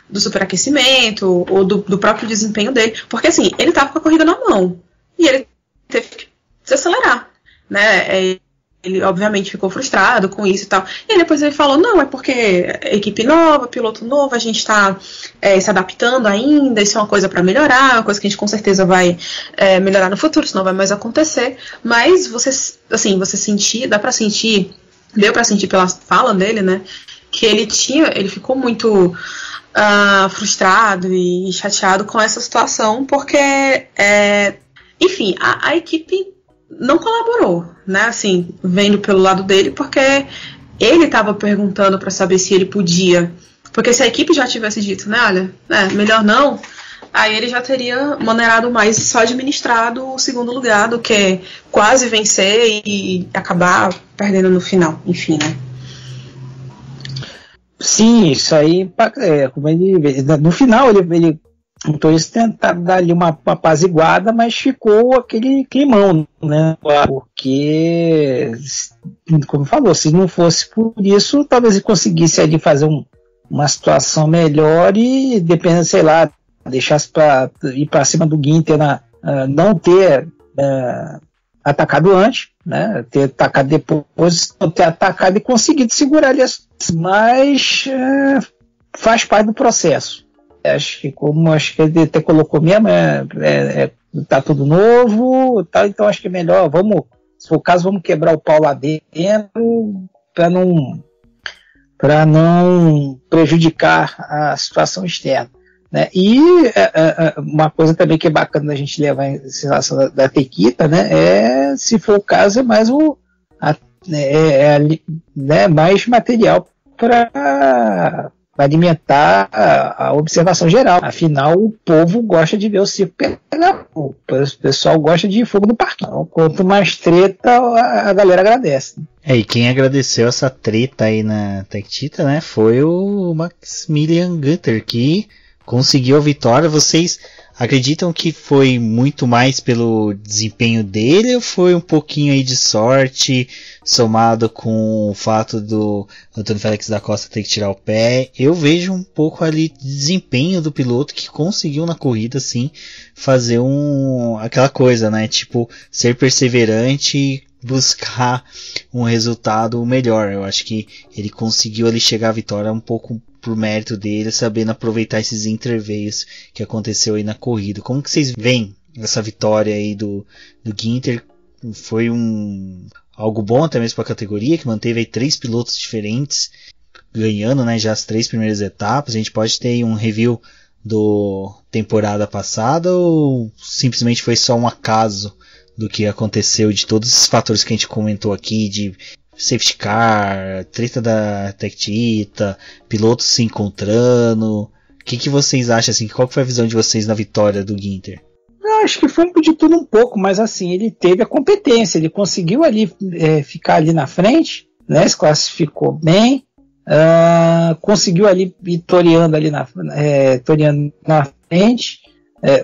do superaquecimento ou do próprio desempenho dele, porque assim, ele estava com a corrida na mão e ele teve que desacelerar, né? Ele obviamente ficou frustrado com isso e tal, e aí depois ele falou, não, é porque equipe nova, piloto novo, a gente está se adaptando ainda, isso é uma coisa para melhorar, uma coisa que a gente com certeza vai melhorar no futuro, isso não vai mais acontecer, mas você sentir, deu para sentir pela fala dele, né, que ele ficou muito frustrado e chateado com essa situação, porque, enfim, a equipe não colaborou, né, assim, vendo pelo lado dele, porque ele estava perguntando para saber se ele podia, porque se a equipe já tivesse dito, né, olha, melhor não, aí ele já teria maneirado mais, só administrado o segundo lugar do que quase vencer e acabar perdendo no final, enfim, né. Sim, isso aí, como no final ele tentou tentar dar ali uma apaziguada, mas ficou aquele climão, né? Porque, como falou, se não fosse por isso, talvez ele conseguisse ali fazer uma situação melhor e, dependendo, sei lá, deixasse para ir para cima do Ginter, não ter atacado antes, né? Ter atacado depois, não ter atacado e conseguido segurar ali, mas faz parte do processo. Acho que ele até colocou mesmo, tá tudo novo, tá, então acho que é melhor, se for o caso, vamos quebrar o pau lá dentro para não prejudicar a situação externa, né? E uma coisa também que é bacana da gente levar em relação da Tequita, né, se for o caso, é mais mais material para alimentar a observação geral. Afinal, o povo gosta de ver o circo pegar fogo. O pessoal gosta de fogo no parquinho. Então, quanto mais treta, a galera agradece. E quem agradeceu essa treta aí na Tequita, né, foi o Maximilian Gunter, que conseguiu a vitória. Vocês acreditam que foi muito mais pelo desempenho dele ou foi um pouquinho aí de sorte, somado com o fato do Antônio Félix da Costa ter que tirar o pé? Eu vejo um pouco ali de desempenho do piloto que conseguiu na corrida, assim, fazer aquela coisa, né? Tipo, ser perseverante e buscar um resultado melhor. Eu acho que ele conseguiu ali chegar à vitória um pouco por mérito dele, sabendo aproveitar esses interveios que aconteceu aí na corrida. Como que vocês veem essa vitória aí do Ginter? Foi algo bom até mesmo para a categoria, que manteve aí 3 pilotos diferentes ganhando, né, já as 3 primeiras etapas. A gente pode ter aí um review do temporada passada ou simplesmente foi só um acaso do que aconteceu, de todos esses fatores que a gente comentou aqui, de safety car, treta da Tequita, pilotos se encontrando? O que vocês acham, assim? Qual foi a visão de vocês na vitória do Ginter? Eu acho que foi de tudo um pouco, mas assim, ele teve a competência, ele conseguiu ali ficar ali na frente, né, se classificou bem, conseguiu ali ir toreando ali na frente,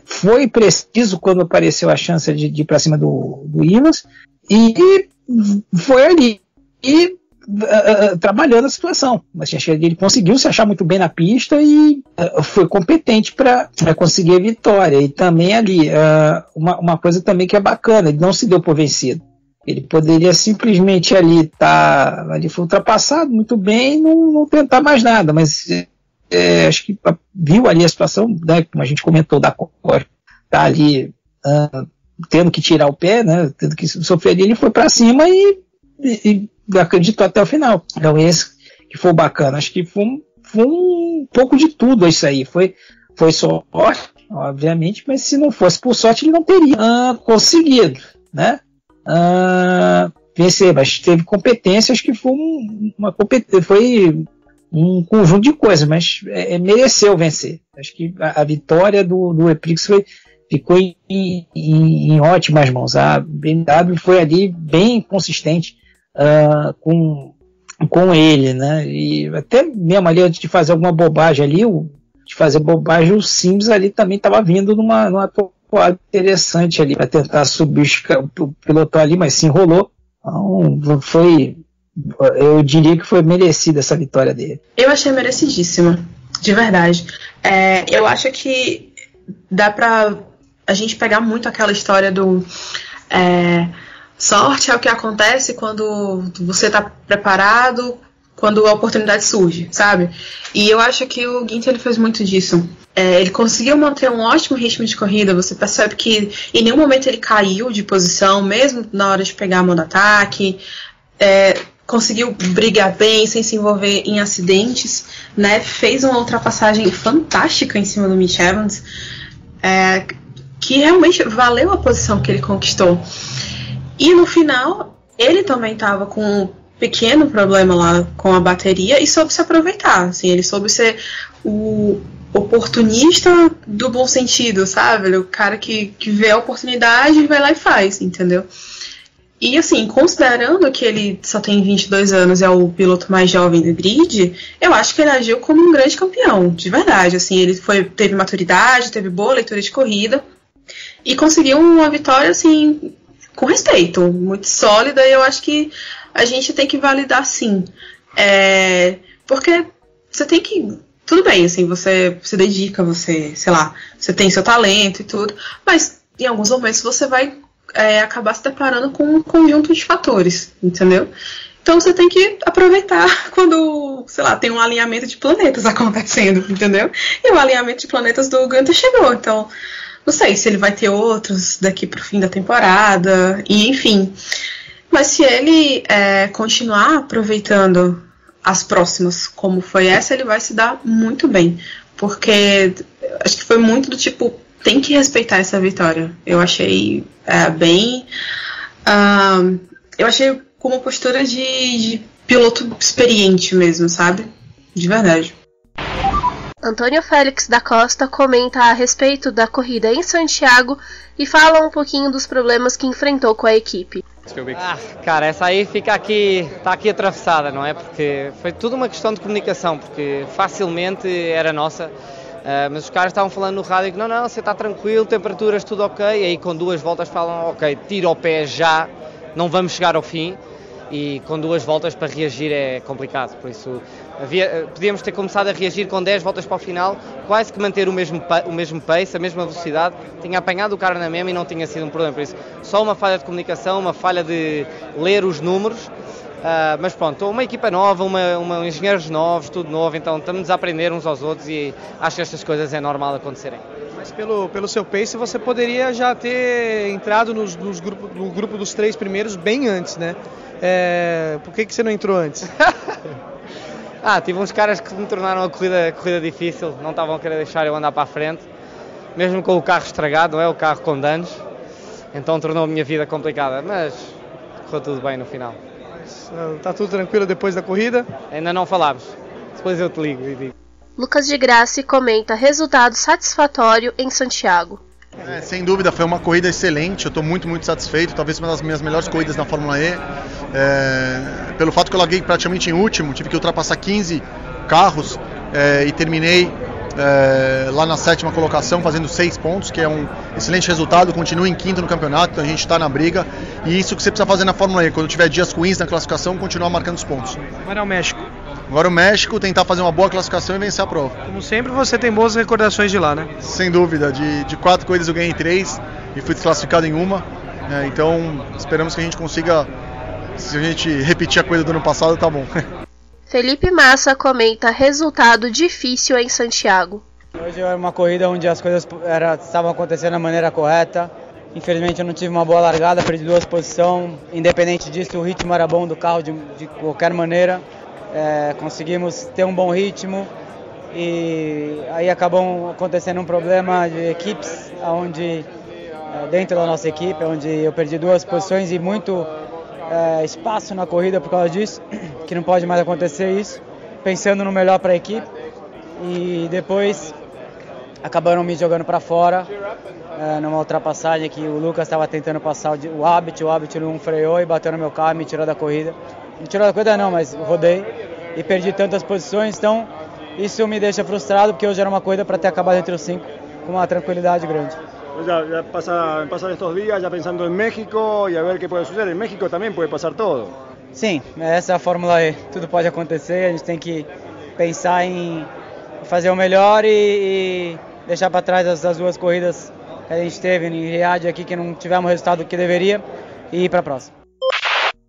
foi preciso quando apareceu a chance de ir para cima do Ivas, e foi ali. E trabalhando a situação. Mas ele conseguiu se achar muito bem na pista e foi competente para conseguir a vitória. E também ali, uma coisa também que é bacana, ele não se deu por vencido. Ele poderia simplesmente ali foi ultrapassado muito bem e não tentar mais nada, mas acho que viu ali a situação, né, como a gente comentou, da Cor, tá ali tendo que tirar o pé, né, tendo que sofrer, ele foi para cima e acreditou até o final. Então esse que foi bacana, acho que foi um pouco de tudo isso aí, foi sorte, obviamente, mas se não fosse por sorte ele não teria conseguido, né, vencer, mas teve competência, acho que foi um conjunto de coisas, mas mereceu vencer. Acho que a vitória do Eprix ficou em ótimas mãos. A BMW foi ali bem consistente com ele, né? E até mesmo ali antes de fazer alguma bobagem ali, o Sims ali também estava vindo numa toada interessante ali para tentar subir o pelotão ali, mas se enrolou. Então, eu diria que foi merecida essa vitória dele. Eu achei merecidíssima, de verdade. Eu acho que dá pra a gente pegar muito aquela história do sorte é o que acontece quando você tá preparado, quando a oportunidade surge, sabe? E eu acho que o Ginter ele fez muito disso. Ele conseguiu manter um ótimo ritmo de corrida. Você percebe que em nenhum momento ele caiu de posição, mesmo na hora de pegar a mão do ataque. Conseguiu brigar bem, sem se envolver em acidentes, né? Fez uma ultrapassagem fantástica em cima do Mitch Evans, que realmente valeu a posição que ele conquistou. E no final, ele também estava com um pequeno problema lá com a bateria e soube se aproveitar. Assim, ele soube ser o oportunista do bom sentido, sabe? O cara que vê a oportunidade e vai lá e faz, entendeu? E assim, considerando que ele só tem 22 anos e é o piloto mais jovem do grid, eu acho que ele agiu como um grande campeão, de verdade. Assim, ele teve maturidade, teve boa leitura de corrida e conseguiu uma vitória assim, com respeito, muito sólida, e eu acho que a gente tem que validar sim. Porque você tem que... Tudo bem, assim, você se dedica, você tem seu talento e tudo, mas em alguns momentos você vai acabar se deparando com um conjunto de fatores, entendeu? Então você tem que aproveitar quando, tem um alinhamento de planetas acontecendo, entendeu? E o alinhamento de planetas do Gunter chegou, então não sei se ele vai ter outros daqui pro fim da temporada, e enfim. Mas se ele continuar aproveitando as próximas, como foi essa, ele vai se dar muito bem, porque acho que foi muito do tipo, tem que respeitar essa vitória. Eu achei eu achei com uma postura de piloto experiente mesmo, sabe? De verdade. Antônio Félix da Costa comenta a respeito da corrida em Santiago e fala um pouquinho dos problemas que enfrentou com a equipe. Cara, essa aí está aqui atravessada, não é? Porque foi tudo uma questão de comunicação, porque facilmente era nossa. Mas os caras estavam falando no rádio que não, você está tranquilo, temperaturas, tudo ok, e aí com 2 voltas falam, ok, tira o pé já, não vamos chegar ao fim, e com 2 voltas para reagir é complicado, por isso podíamos ter começado a reagir com 10 voltas para o final, quase que manter o mesmo pace, a mesma velocidade, tinha apanhado o carro na mesma e não tinha sido um problema, por isso só uma falha de comunicação, uma falha de ler os números. Mas pronto, uma equipa nova, engenheiros novos, tudo novo, então estamos a aprender uns aos outros e acho que estas coisas é normal acontecerem. Mas pelo seu pace você poderia já ter entrado no grupo dos 3 primeiros bem antes, né? Por que você não entrou antes? Tive uns caras que me tornaram a corrida difícil, não estavam a querer deixar eu andar para a frente, mesmo com o carro estragado, não é? O carro com danos, então tornou a minha vida complicada, mas correu tudo bem no final. Está tudo tranquilo depois da corrida? Ainda não falámos. Depois eu te ligo e digo. Lucas de Grassi comenta resultado satisfatório em Santiago. Sem dúvida, foi uma corrida excelente. Eu estou muito, muito satisfeito. Talvez uma das minhas melhores corridas na Fórmula E. Pelo fato que eu larguei praticamente em último, tive que ultrapassar 15 carros e terminei lá na 7ª colocação, fazendo 6 pontos, que é um excelente resultado, continua em 5º no campeonato, então a gente está na briga, e isso que você precisa fazer na Fórmula E, quando tiver dias ruins na classificação, continuar marcando os pontos. Agora é o México. Agora o México, tentar fazer uma boa classificação e vencer a prova. Como sempre, você tem boas recordações de lá, né? Sem dúvida, de 4 corridas eu ganhei 3 e fui desclassificado em uma, então esperamos que a gente consiga, se a gente repetir a corrida do ano passado, tá bom. Felipe Massa comenta resultado difícil em Santiago. Hoje era uma corrida onde as coisas estavam acontecendo da maneira correta. Infelizmente eu não tive uma boa largada, perdi 2 posições. Independente disso, o ritmo era bom do carro de qualquer maneira. Conseguimos ter um bom ritmo e aí acabou acontecendo um problema de equipes, onde, dentro da nossa equipe, onde eu perdi 2 posições e muito espaço na corrida por causa disso, que não pode mais acontecer isso, pensando no melhor para a equipe, e depois acabaram me jogando para fora numa ultrapassagem que o Lucas estava tentando passar o Abt não freou e bateu no meu carro e me tirou da corrida. Me tirou da corrida não, mas rodei e perdi tantas posições, então isso me deixa frustrado, porque hoje era uma corrida para ter acabado entre os 5 com uma tranquilidade grande. Ya pasan estos días ya pensando en México y a ver qué puede suceder. En México también puede pasar todo. Sim, essa é a Fórmula E. Tudo pode acontecer, a gente tem que pensar em fazer o melhor e deixar para trás as 2 corridas que a gente teve em Riad aqui, que não tivemos o resultado que deveria, e ir para a próxima.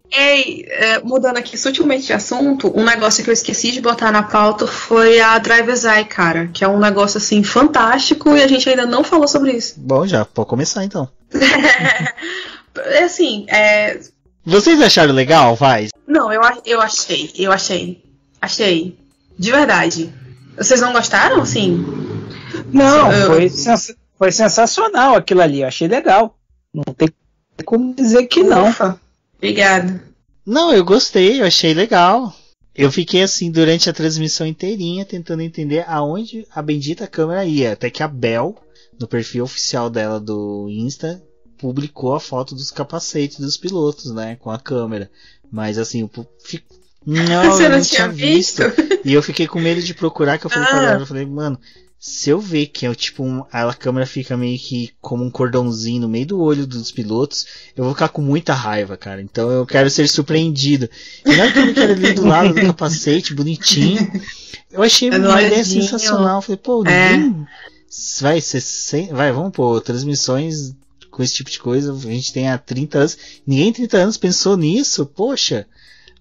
Ei, mudando aqui sutilmente de assunto, um negócio que eu esqueci de botar na pauta foi a Driver's Eye, cara, que é um negócio assim fantástico e a gente ainda não falou sobre isso. Bom, já pode começar então. Assim, Vocês acharam legal, vai? Não, eu achei. De verdade. Vocês não gostaram, assim? Não, foi sensacional aquilo ali, eu achei legal. Não tem como dizer que não. Obrigada. Não, eu gostei, eu achei legal. Eu fiquei assim durante a transmissão inteirinha tentando entender aonde a bendita câmera ia. Até que a Bel, no perfil oficial dela do Insta, publicou a foto dos capacetes dos pilotos, né? Com a câmera. Mas assim, eu não tinha visto. E eu fiquei com medo de procurar, que eu falei pra ela, eu falei, mano, se eu ver que é tipo a câmera fica meio que como um cordãozinho no meio do olho dos pilotos, eu vou ficar com muita raiva, cara. Então eu quero ser surpreendido. E na hora que eu vi ali do lado do capacete, bonitinho, eu achei uma ideia sensacional. Eu falei, pô, ninguém vamos pôr transmissões com esse tipo de coisa. A gente tem há 30 anos. Ninguém em 30 anos pensou nisso, poxa.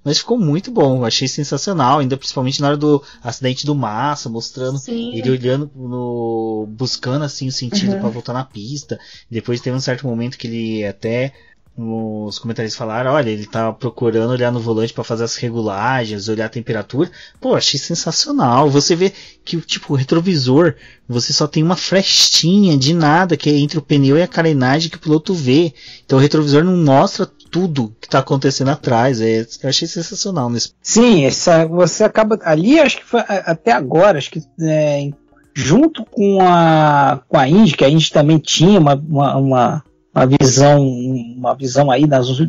Mas ficou muito bom, achei sensacional, ainda principalmente na hora do acidente do Massa, mostrando ele olhando, buscando assim o sentido para voltar na pista. Depois teve um certo momento que ele até, os comentaristas falaram, olha, ele tá procurando olhar no volante para fazer as regulagens, olhar a temperatura. Pô, achei sensacional. Você vê que tipo, o retrovisor, você só tem uma frestinha de nada, que é entre o pneu e a carenagem que o piloto vê. Então o retrovisor não mostra tudo que está acontecendo atrás. Eu achei sensacional nesse. Sim, você acaba ali, acho que foi até agora, acho que junto com a Indy, que a Indy também tinha uma visão aí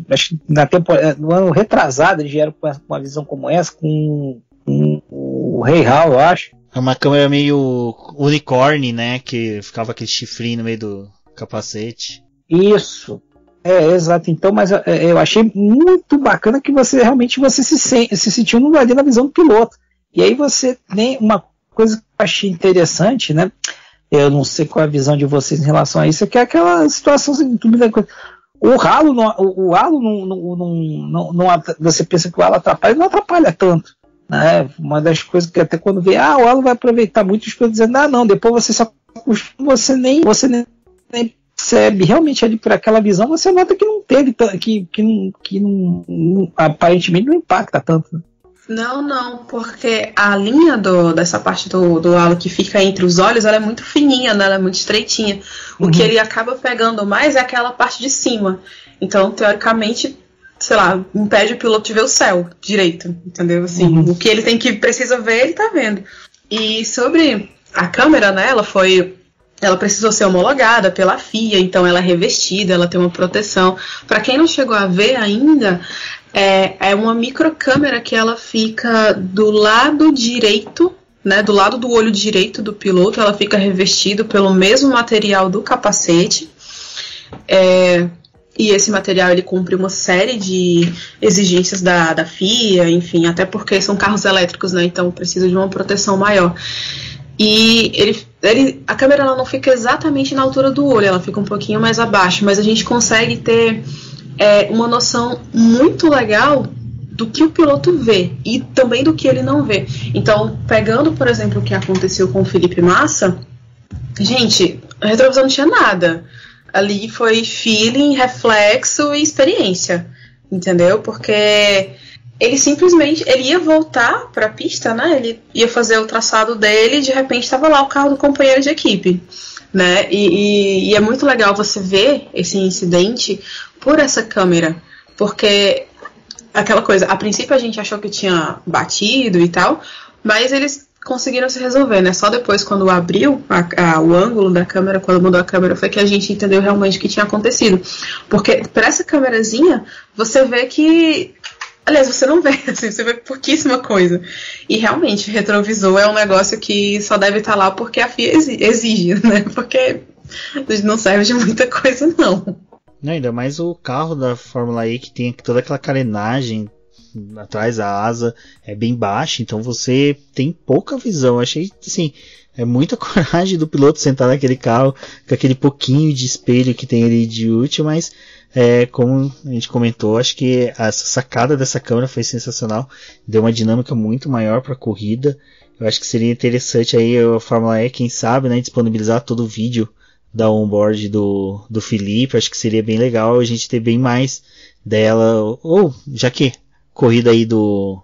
acho que na temporada, no ano retrasado eles vieram com uma visão como essa, com o Rei Hall, eu acho. É uma câmera meio unicórnio, né, que ficava aquele chifrinho no meio do capacete. Isso. Exato. Então, mas eu achei muito bacana que você realmente se sentiu ali na visão do piloto. E aí você tem uma coisa que eu achei interessante, né? Eu não sei qual é a visão de vocês em relação a isso, que é aquela situação assim, o halo não, você pensa que o halo atrapalha, não atrapalha tanto, né? Uma das coisas que até quando vê, o halo vai aproveitar muito, os pilotos dizendo, não, depois você só você nem percebe realmente ali por aquela visão, você nota que não teve, que não aparentemente não impacta tanto, né? Não, porque a linha dessa parte do halo que fica entre os olhos, ela é muito fininha, né? Ela é muito estreitinha. O que ele acaba pegando mais é aquela parte de cima. Então, teoricamente, sei lá, impede o piloto de ver o céu direito, entendeu? Assim, o que ele precisa ver, ele tá vendo. E sobre a câmera, né? Ela precisou ser homologada pela FIA, então ela é revestida, ela tem uma proteção. Para quem não chegou a ver ainda, é uma microcâmera que ela fica do lado direito né, do lado do olho direito do piloto, ela fica revestida pelo mesmo material do capacete. E esse material ele cumpre uma série de exigências da FIA, enfim, até porque são carros elétricos, né, então precisa de uma proteção maior. E a câmera ela não fica exatamente na altura do olho, ela fica um pouquinho mais abaixo, mas a gente consegue ter uma noção muito legal do que o piloto vê e também do que ele não vê. Então, pegando, por exemplo, o que aconteceu com o Felipe Massa, gente, a retrovisão não tinha nada. Ali foi feeling, reflexo e experiência, entendeu? Porque ele simplesmente ia voltar para a pista, né? Ele ia fazer o traçado dele e de repente estava lá o carro do companheiro de equipe, né? E é muito legal você ver esse incidente por essa câmera, porque aquela coisa, a princípio a gente achou que tinha batido e tal, mas eles conseguiram se resolver, né? Só depois, quando abriu o ângulo da câmera, quando mudou a câmera, foi que a gente entendeu realmente o que tinha acontecido. Porque por essa câmerazinha, você vê que... Aliás, você não vê, assim, você vê pouquíssima coisa. E realmente, retrovisor é um negócio que só deve estar lá porque a FIA exige, né? Porque não serve de muita coisa, não. Ainda mais o carro da Fórmula E, que tem toda aquela carenagem atrás, a asa é bem baixa, então você tem pouca visão. Eu achei, assim, é muita coragem do piloto sentar naquele carro com aquele pouquinho de espelho que tem ali de útil, mas como a gente comentou, acho que essa sacada dessa câmera foi sensacional, deu uma dinâmica muito maior para a corrida. Eu acho que seria interessante aí a Fórmula E, quem sabe, né, disponibilizar todo o vídeo da onboard do Felipe. Acho que seria bem legal a gente ter bem mais dela, ou já que corrida aí do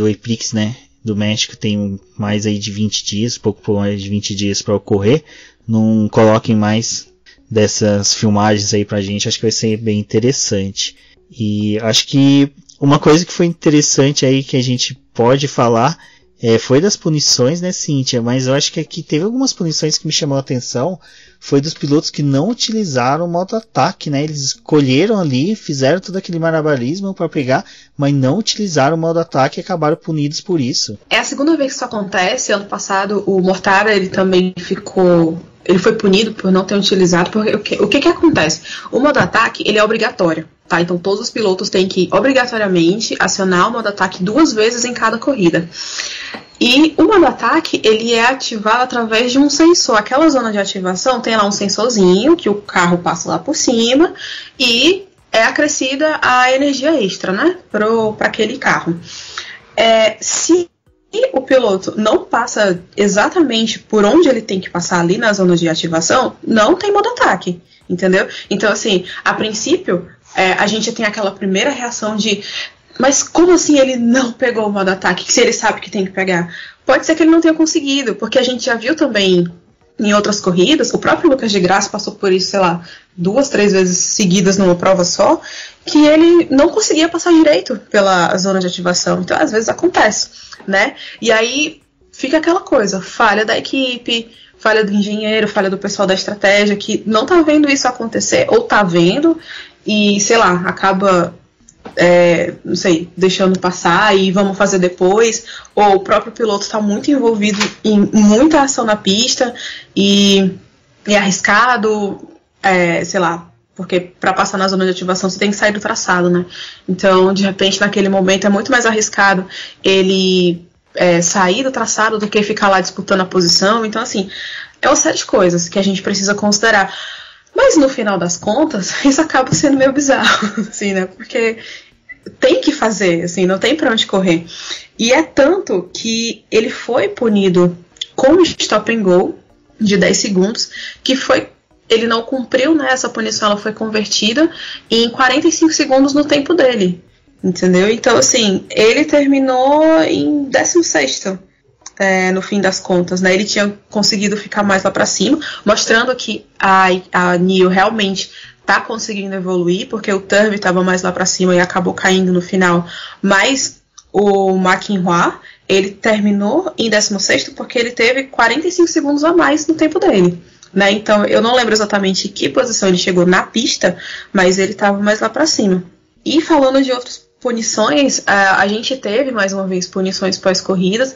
Epix, né, do México tem mais aí de 20 dias, pouco mais de 20 dias para ocorrer, não coloquem mais dessas filmagens aí pra gente, acho que vai ser bem interessante. E acho que uma coisa que foi interessante aí que a gente pode falar foi das punições, né, Cíntia? Mas eu acho que aqui teve algumas punições que me chamou a atenção. Foi dos pilotos que não utilizaram o modo ataque, né? Eles escolheram ali, fizeram todo aquele malabarismo para pegar, mas não utilizaram o modo ataque e acabaram punidos por isso. É a segunda vez que isso acontece. Ano passado o Mortara, ele também ele foi punido por não ter utilizado, porque o que acontece? O modo ataque, ele é obrigatório, tá? Então todos os pilotos têm que obrigatoriamente acionar o modo ataque 2 vezes em cada corrida. E o modo ataque, ele é ativado através de um sensor. Aquela zona de ativação tem lá um sensorzinho que o carro passa lá por cima e é acrescida a energia extra, né, para aquele carro. Se o piloto não passa exatamente por onde ele tem que passar ali na zona de ativação, não tem modo ataque, entendeu? Então, assim, a princípio, a gente tem aquela primeira reação de: mas como assim ele não pegou o modo ataque, se ele sabe que tem que pegar? Pode ser que ele não tenha conseguido, porque a gente já viu também em outras corridas, o próprio Lucas de Graça passou por isso, sei lá, 2, 3 vezes seguidas numa prova só, que ele não conseguia passar direito pela zona de ativação. Então, às vezes acontece, né? E aí fica aquela coisa, falha da equipe, falha do engenheiro, falha do pessoal da estratégia, que não tá vendo isso acontecer, ou tá vendo e, sei lá, acaba... não sei, deixando passar e vamos fazer depois, ou o próprio piloto está muito envolvido em muita ação na pista e é arriscado, sei lá, porque para passar na zona de ativação você tem que sair do traçado, né? Então, de repente, naquele momento é muito mais arriscado ele sair do traçado do que ficar lá disputando a posição. Então, assim, é uma série de coisas que a gente precisa considerar. Mas no final das contas, isso acaba sendo meio bizarro, assim, né? Porque tem que fazer, assim, não tem pra onde correr. E é tanto que ele foi punido com stop and go de 10 segundos, que ele não cumpriu, né? Essa punição ela foi convertida em 45 segundos no tempo dele, entendeu? Então, assim, ele terminou em 16º. No fim das contas, né? Ele tinha conseguido ficar mais lá para cima, mostrando que a NIO realmente tá conseguindo evoluir, porque o Turvey estava mais lá para cima e acabou caindo no final. Mas o McInroy, ele terminou em 16º porque ele teve 45 segundos a mais no tempo dele, né? Então eu não lembro exatamente em que posição ele chegou na pista, mas ele estava mais lá para cima. E falando de outras punições, a gente teve mais uma vez punições pós-corridas,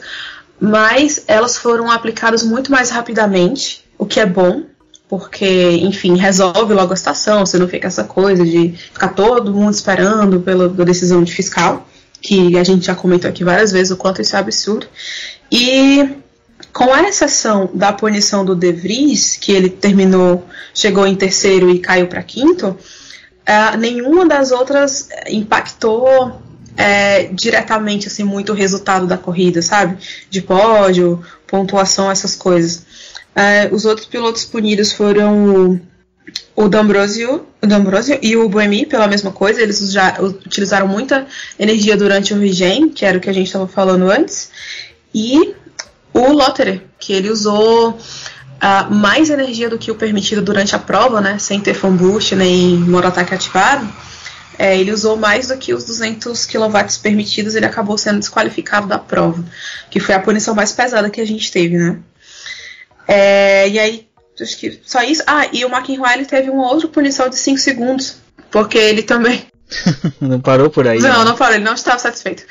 mas elas foram aplicadas muito mais rapidamente, o que é bom, porque, enfim, resolve logo a situação, você não fica essa coisa de ficar todo mundo esperando pela decisão de fiscal, que a gente já comentou aqui várias vezes o quanto isso é absurdo. E com a exceção da punição do De Vries, que ele chegou em terceiro e caiu para quinto, nenhuma das outras impactou diretamente assim, muito o resultado da corrida, sabe? De pódio, pontuação, essas coisas. Os outros pilotos punidos foram o D'Ambrosio e o Buemi pela mesma coisa. Eles já utilizaram muita energia durante o regen, que era o que a gente estava falando antes, e o Lotterer, que ele usou mais energia do que o permitido durante a prova, né, sem ter fan boost nem modo ataque ativado. Ele usou mais do que os 200 kW permitidos, ele acabou sendo desqualificado da prova, que foi a punição mais pesada que a gente teve, né? E aí, acho que só isso. E o McIlroy, ele teve uma outra punição de 5 segundos, porque ele também... Não parou por aí? Não parou, ele não estava satisfeito.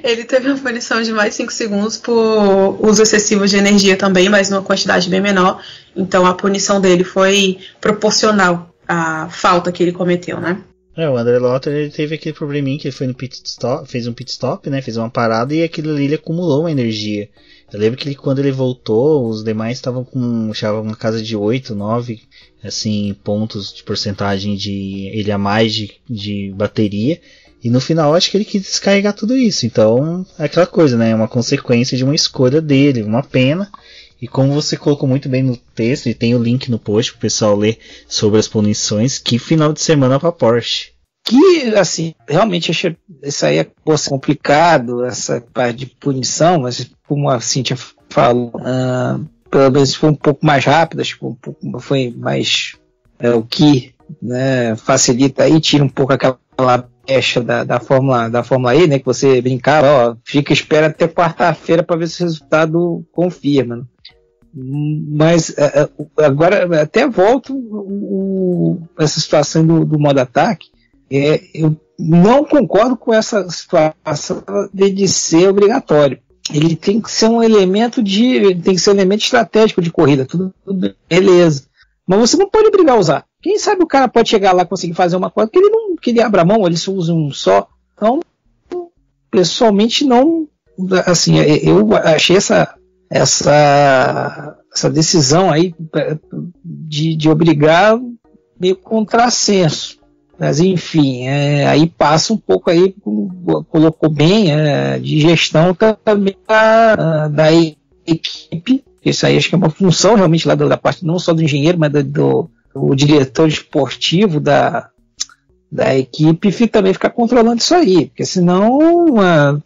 Ele teve uma punição de mais 5 segundos por uso excessivo de energia também, mas numa quantidade bem menor. Então a punição dele foi proporcional à falta que ele cometeu, né? O André Lotterer, ele teve aquele probleminha que ele foi no pit stop, fez um pit stop, né, fez uma parada e aquilo ali ele acumulou uma energia. Eu lembro que quando ele voltou, os demais estavam com uma casa de 8, 9 assim, pontos de porcentagem de ele a mais de bateria. E no final acho que ele quis descarregar tudo isso. Então é aquela coisa, né, é uma consequência de uma escolha dele, uma pena. E como você colocou muito bem no texto, e tem o link no post pro pessoal ler sobre as punições, que final de semana pra Porsche. Que, assim, realmente achei isso aí é complicado, essa parte de punição, mas como a Cíntia falou, pelo menos foi um pouco mais rápido, acho que foi mais o que, né, facilita aí, tira um pouco aquela pecha da Fórmula E, né, que você brincava, espera até quarta-feira para ver se o resultado confirma, né? Mas agora até volto essa situação do modo ataque. Eu não concordo com essa situação de ser obrigatório. Ele tem que ser um elemento estratégico de corrida, tudo beleza. Mas você não pode obrigar a usar. Quem sabe o cara pode chegar lá e conseguir fazer uma coisa que ele abra mão, ele só usa um só. Então, pessoalmente não, assim, eu achei essa decisão aí de obrigar meio contrassenso. Mas enfim, aí passa um pouco aí, colocou bem, de gestão também da equipe. Isso aí acho que é uma função realmente lá da parte não só do engenheiro, mas do diretor esportivo da equipe também ficar controlando isso aí, porque senão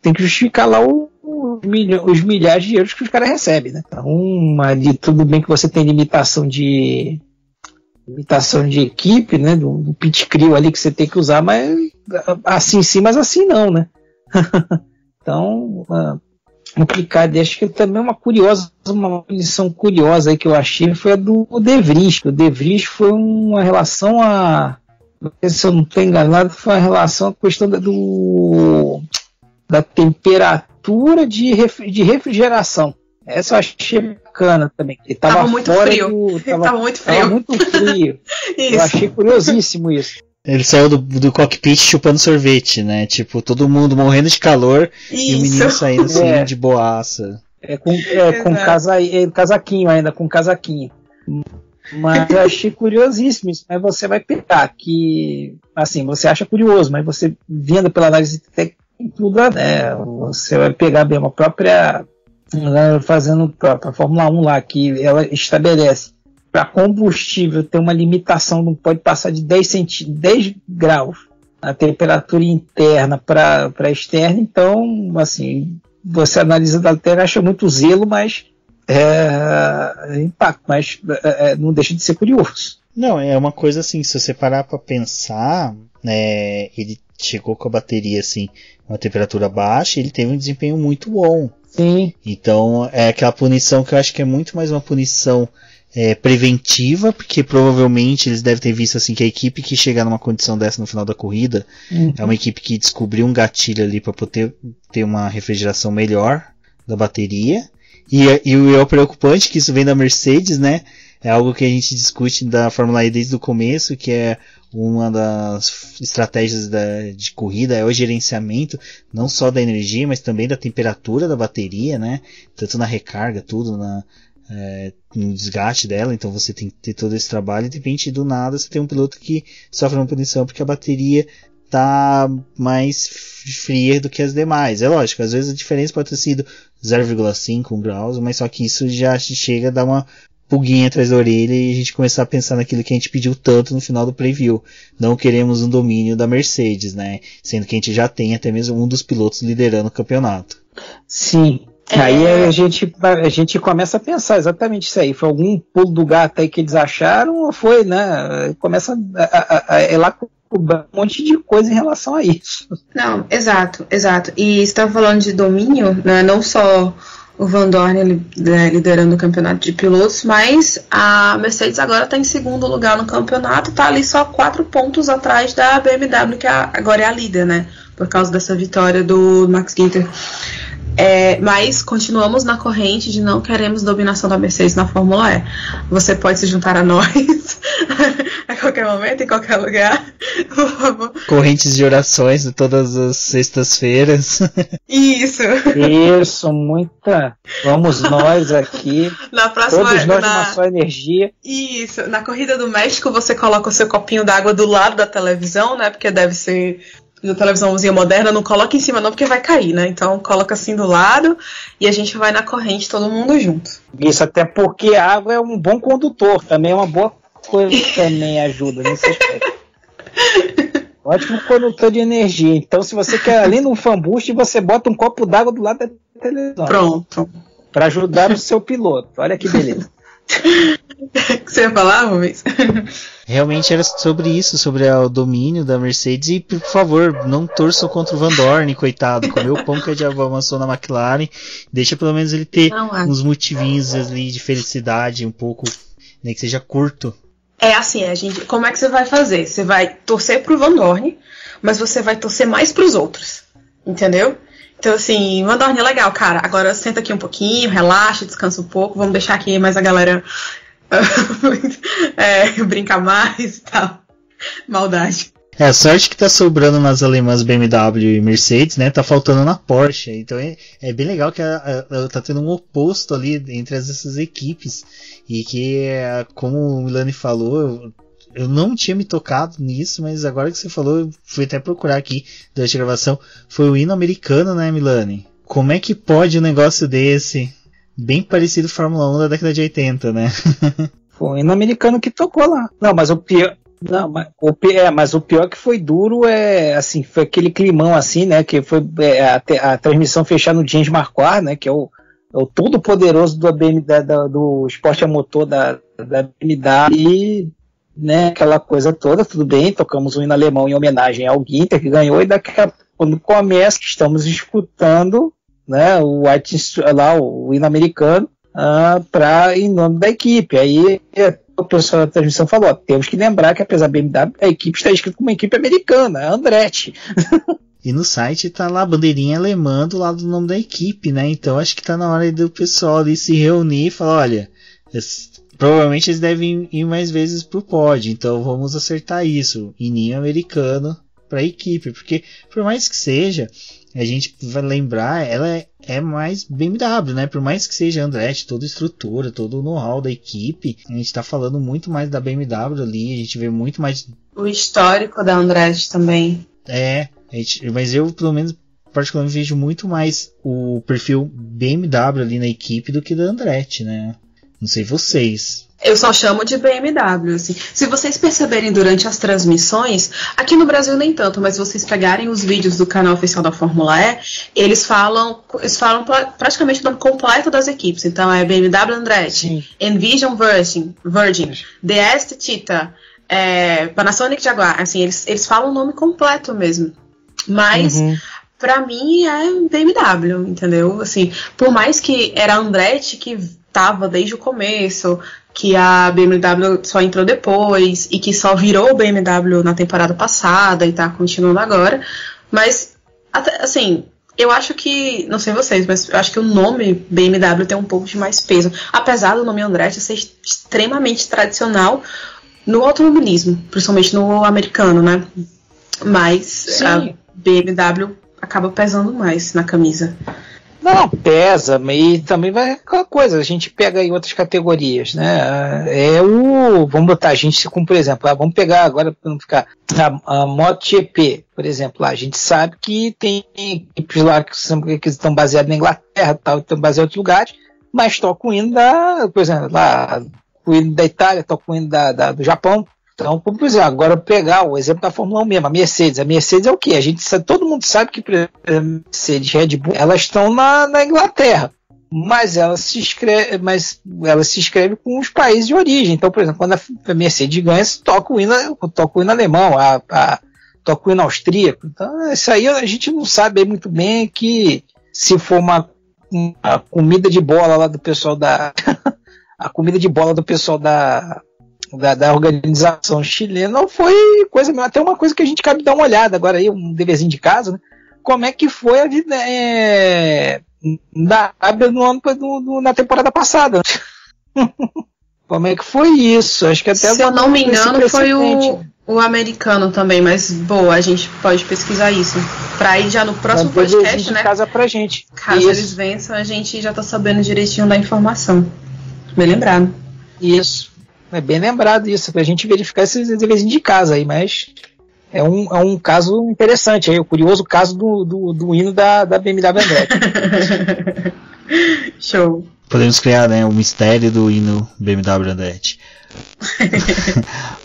tem que justificar lá os milhares de euros que os caras recebem, né? Então, ali, tudo bem que você tem limitação de equipe, né? Do pit crew ali que você tem que usar, mas assim sim, mas assim não, né? Então, complicado. Acho que também uma punição curiosa aí que eu achei foi a do De Vries. O De Vries foi uma relação se eu não estou enganado, foi uma relação à questão da temperatura de refrigeração. Essa eu achei bacana também. Ele tava muito frio. Tava muito frio. Eu achei curiosíssimo isso. Ele saiu do cockpit chupando sorvete, né? Tipo, todo mundo morrendo de calor e o menino saindo assim de boaça. Com casaquinho ainda, com casaquinho. Mas eu achei curiosíssimo isso. Mas você vai pegar que, assim, você acha curioso, mas você vendo pela análise técnica, né? Você vai pegar bem uma própria, fazendo a Fórmula 1 lá, que ela estabelece para combustível ter uma limitação, não pode passar de 10 graus a temperatura interna para externa. Então, assim, você analisa da Terra, acha muito zelo, mas impacto, mas não deixa de ser curioso. Não, é uma coisa assim, se você parar para pensar, ele chegou com a bateria assim, uma temperatura baixa, ele teve um desempenho muito bom. Sim. Então é aquela punição que eu acho que é muito mais uma punição preventiva, porque provavelmente eles devem ter visto assim que a equipe que chegar numa condição dessa no final da corrida é uma equipe que descobriu um gatilho ali para poder ter uma refrigeração melhor, da bateria. E o preocupante que isso vem da Mercedes, né? É algo que a gente discute da Fórmula E desde o começo, que é uma das estratégias de corrida, é o gerenciamento, não só da energia, mas também da temperatura da bateria, né? Tanto na recarga, tudo, no desgaste dela. Então você tem que ter todo esse trabalho e de repente do nada você tem um piloto que sofre uma punição porque a bateria tá mais fria do que as demais. É lógico, às vezes a diferença pode ter sido 0,5 graus, mas só que isso já chega a dar uma pulguinha atrás da orelha e a gente começar a pensar naquilo que a gente pediu tanto no final do preview. Não queremos um domínio da Mercedes, né? Sendo que a gente já tem até mesmo um dos pilotos liderando o campeonato. Sim. Aí a gente começa a pensar exatamente isso aí. Foi algum pulo do gato aí que eles acharam ou foi, né? Começa a um monte de coisa em relação a isso. Não, exato. E você estava falando de domínio, né? Não só o Vandoorne liderando o campeonato de pilotos, mas a Mercedes agora está em segundo lugar no campeonato, está ali só 4 pontos atrás da BMW, que agora é a líder, né? Por causa dessa vitória do Max Günther. Mas continuamos na corrente de não queremos dominação da Mercedes na Fórmula E. Você pode se juntar a nós a qualquer momento, em qualquer lugar, por favor. Correntes de orações de todas as sextas-feiras. Isso, muita. Vamos nós aqui. Na próxima, todos nós numa só energia. Isso, na Corrida do México você coloca o seu copinho d'água do lado da televisão, né? Porque deve ser da televisãozinha moderna, não coloca em cima não, porque vai cair, né? Então coloca assim do lado e a gente vai na corrente todo mundo junto. Isso, até porque a água é um bom condutor, também é uma boa coisa que também ajuda nesse aspecto. Ótimo condutor de energia. Então se você quer ali no fan boost, você bota um copo d'água do lado da televisão. Pronto. Para ajudar o seu piloto. Olha que beleza. O que você ia falar, Rubens? Realmente era sobre isso, sobre o domínio da Mercedes. E por favor, não torçam contra o Vandoorne, coitado. Comeu o pão que a diabo amassou na McLaren. Deixa pelo menos ele ter uns motivinhos ali de felicidade, um pouco, nem que seja curto. É assim, como é que você vai fazer? Você vai torcer pro Vandoorne, mas você vai torcer mais pros outros, entendeu? Então assim, Vandoorne é legal, cara, agora senta aqui um pouquinho, relaxa, descansa um pouco, vamos deixar aqui mais a galera brincar mais e tal. Maldade. A sorte que tá sobrando nas alemãs BMW e Mercedes, né? Tá faltando na Porsche. Então é bem legal que tá tendo um oposto ali entre essas equipes. E que, como o Milani falou, eu não tinha me tocado nisso, mas agora que você falou, eu fui até procurar aqui durante a gravação. Foi o hino americano, né, Milani? Como é que pode um negócio desse? Bem parecido com Fórmula 1 da década de 80, né? Foi o hino americano que tocou lá. Não, mas o pior... Não, mas o pior que foi duro assim, foi aquele climão assim, né, que foi a transmissão fechada no James Marquardt, né, que é o todo poderoso do esporte a motor da BMW, e, né, aquela coisa toda, tudo bem, tocamos um hino alemão em homenagem ao Günther, que ganhou, e daqui a pouco, quando começa, estamos escutando, né, o hino americano, em nome da equipe. Aí o pessoal da transmissão falou, temos que lembrar que apesar da BMW, a equipe está escrita como uma equipe americana, a Andretti. E no site tá lá a bandeirinha alemã do lado do nome da equipe, né? Então acho que tá na hora do pessoal ali se reunir e falar, olha, provavelmente eles devem ir mais vezes pro pódio, então vamos acertar isso, hininho americano pra equipe, porque por mais que seja, a gente vai lembrar, ela é mais BMW, né? Por mais que seja Andretti, toda a estrutura, todo o know-how da equipe, a gente tá falando muito mais da BMW ali, a gente vê muito mais... O histórico da Andretti também. Mas eu, pelo menos, particularmente vejo muito mais o perfil BMW ali na equipe do que da Andretti, né? Não sei vocês. Eu só chamo de BMW, assim. Se vocês perceberem durante as transmissões, aqui no Brasil nem tanto, mas se vocês pegarem os vídeos do canal oficial da Fórmula E, eles falam praticamente o nome completo das equipes. Então é BMW Andretti, Envision Virgin, DS Tita, Panasonic Jaguar, assim, eles falam o nome completo mesmo. Mas, pra mim, é BMW, entendeu? Assim, por mais que era a Andretti que tava desde o começo, que a BMW só entrou depois e que só virou BMW na temporada passada e tá continuando agora, mas assim, Eu acho que, não sei vocês, mas eu acho que o nome BMW tem um pouco de mais peso. Apesar do nome Andretti ser extremamente tradicional no automobilismo, principalmente no americano, né? Mas a BMW acaba pesando mais na camisa. Não, pesa, e também vai aquela coisa, a gente pega aí outras categorias, né? Vamos botar, a gente, como por exemplo, vamos pegar agora para não ficar a MotoGP, por exemplo, lá, a gente sabe que tem equipes lá que estão baseadas na Inglaterra, tal, estão baseadas em outros lugares, mas tocam o hino por exemplo, lá, o hino da Itália, tocam o hino do Japão. Então, por exemplo, agora pegar o exemplo da Fórmula 1 mesmo, a Mercedes é o quê? Todo mundo sabe que a Mercedes e Red Bull, elas estão na Inglaterra, mas ela se inscreve com os países de origem. Então, por exemplo, quando a Mercedes ganha, toca o hino alemão, toca o hino austríaco. Então, isso aí a gente não sabe muito bem que se for uma comida de bola lá do pessoal a comida de bola do pessoal da organização chilena foi até uma coisa que a gente cabe dar uma olhada agora aí, um deverzinho de casa, né? Como é que foi a vida da Arábia na temporada passada? Como é que foi isso? Acho que até se eu não me engano foi o americano também, mas boa, a gente pode pesquisar isso para ir já no próximo podcast, né? Casa pra gente. Caso eles vençam, a gente já tá sabendo direitinho da informação. Bem lembrado. Isso. É bem lembrado isso, pra gente verificar esses deverzinhos de casa aí, mas é um caso interessante aí, o curioso caso do hino da BMW Andretti. Show. Podemos criar, né, o mistério do hino BMW Andretti.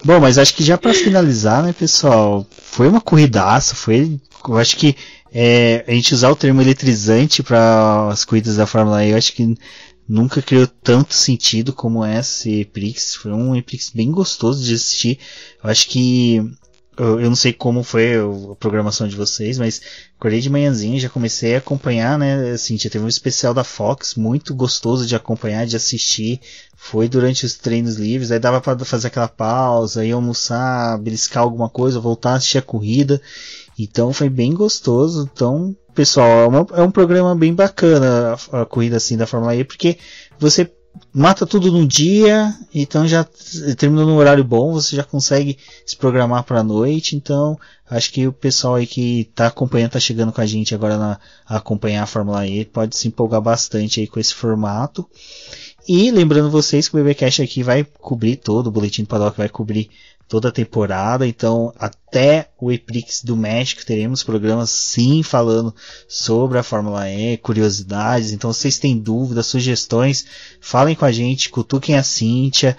Bom, mas acho que já para finalizar, né, pessoal, foi uma corridaça, eu acho que a gente usar o termo eletrizante para as corridas da Fórmula E, eu acho que nunca criou tanto sentido como esse Prix. Foi um Prix bem gostoso de assistir. Eu acho que eu não sei como foi a programação de vocês, mas acordei de manhãzinha, já comecei a acompanhar, né? Assim, já teve um especial da Fox, muito gostoso de acompanhar, de assistir. Foi durante os treinos livres, aí dava para fazer aquela pausa, ir almoçar, beliscar alguma coisa, voltar a assistir a corrida. Então foi bem gostoso. Então, pessoal, é um programa bem bacana a corrida assim da Fórmula E, porque você mata tudo num dia, então já terminou num horário bom, você já consegue se programar para a noite. Então acho que o pessoal aí que está acompanhando, está chegando com a gente agora a acompanhar a Fórmula E, pode se empolgar bastante aí com esse formato. E lembrando vocês que o BBcast aqui vai cobrir todo, o Boletim do Paddock vai cobrir toda a temporada, então até o EPRIX do México teremos programas sim falando sobre a Fórmula E, curiosidades. Então se vocês têm dúvidas, sugestões, falem com a gente, cutuquem a Cíntia,